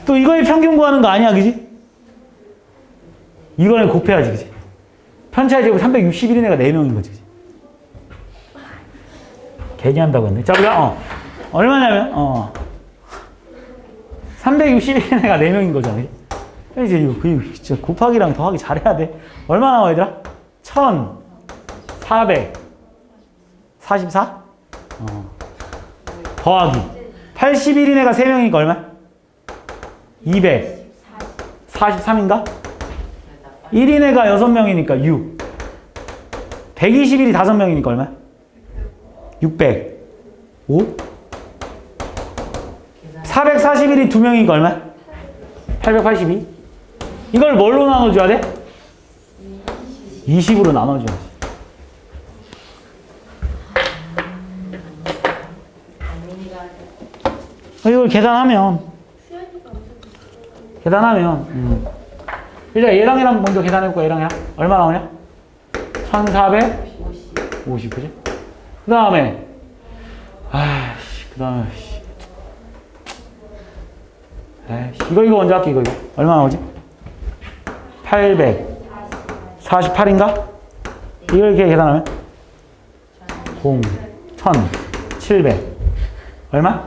또 이거의 평균 구하는 거 아니야, 그지? 이거는 곱해야지, 그지? 편차의 제곱 361인 애가 4명인 거지, 그지? 괜히 한다고 했네. 자, 우리가, 얼마냐면, 361인 애가 4명인 거잖아, 그지? 이제 이거, 진짜 곱하기랑 더하기 잘해야 돼. 얼마 나와, 얘들아? 1444? 더하기 81인 애가 3명이니까 얼마? 243인가? 1인 애가 6명이니까 6 121이 5명이니까 얼마? 600 5 441이 2명이니까 얼마? 882 이걸 뭘로 나눠줘야 돼? 20으로 나눠줘야지. 이걸 계산하면 일단 얘랑 얘랑 먼저 계산해볼까. 얘랑 얘랑 얼마 나오냐? 1450 그지? 그 다음에 이거 먼저 할게. 이거 얼마 나오지? 848인가? 이걸 이렇게 계산하면 1700 얼마?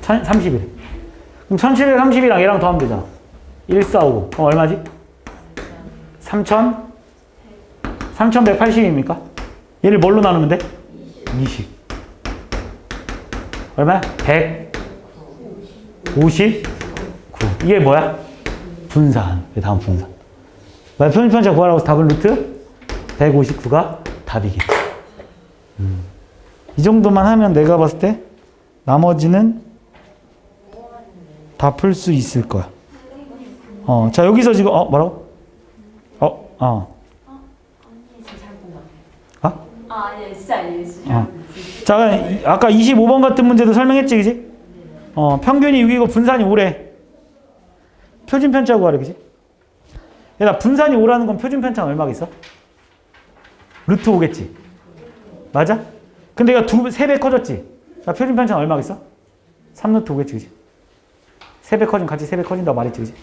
1031. 그럼 1730이랑 얘랑 더하면 되잖아. 1450. 그럼 얼마지? 3180입니까? 얘를 뭘로 나누면 돼? 20. 얼마야? 159. 이게 뭐야? 분산. 다음 분산. 편차 구하라고 해서 답은 루트 159가 답이겠지. 이 정도만 하면 내가 봤을 때 나머지는 다 풀 수 있을 거야. 자, 여기서 지금, 뭐라고? 언니 진짜 잘본 것 같아요. 아니 진짜 아니에요. 자, 아까 25번 같은 문제도 설명했지, 그지? 평균이 6이고 분산이 5래. 표준 편차 구하래, 그지? 얘가 분산이 5라는 건 표준 편차는 얼마겠어? 루트 5겠지? 맞아? 근데 얘가 3배 커졌지? 자, 표준 편차는 얼마겠어? 3루트 5겠지, 그지? 3배 커지면 같이 3배 커진다고 말했지, 그지?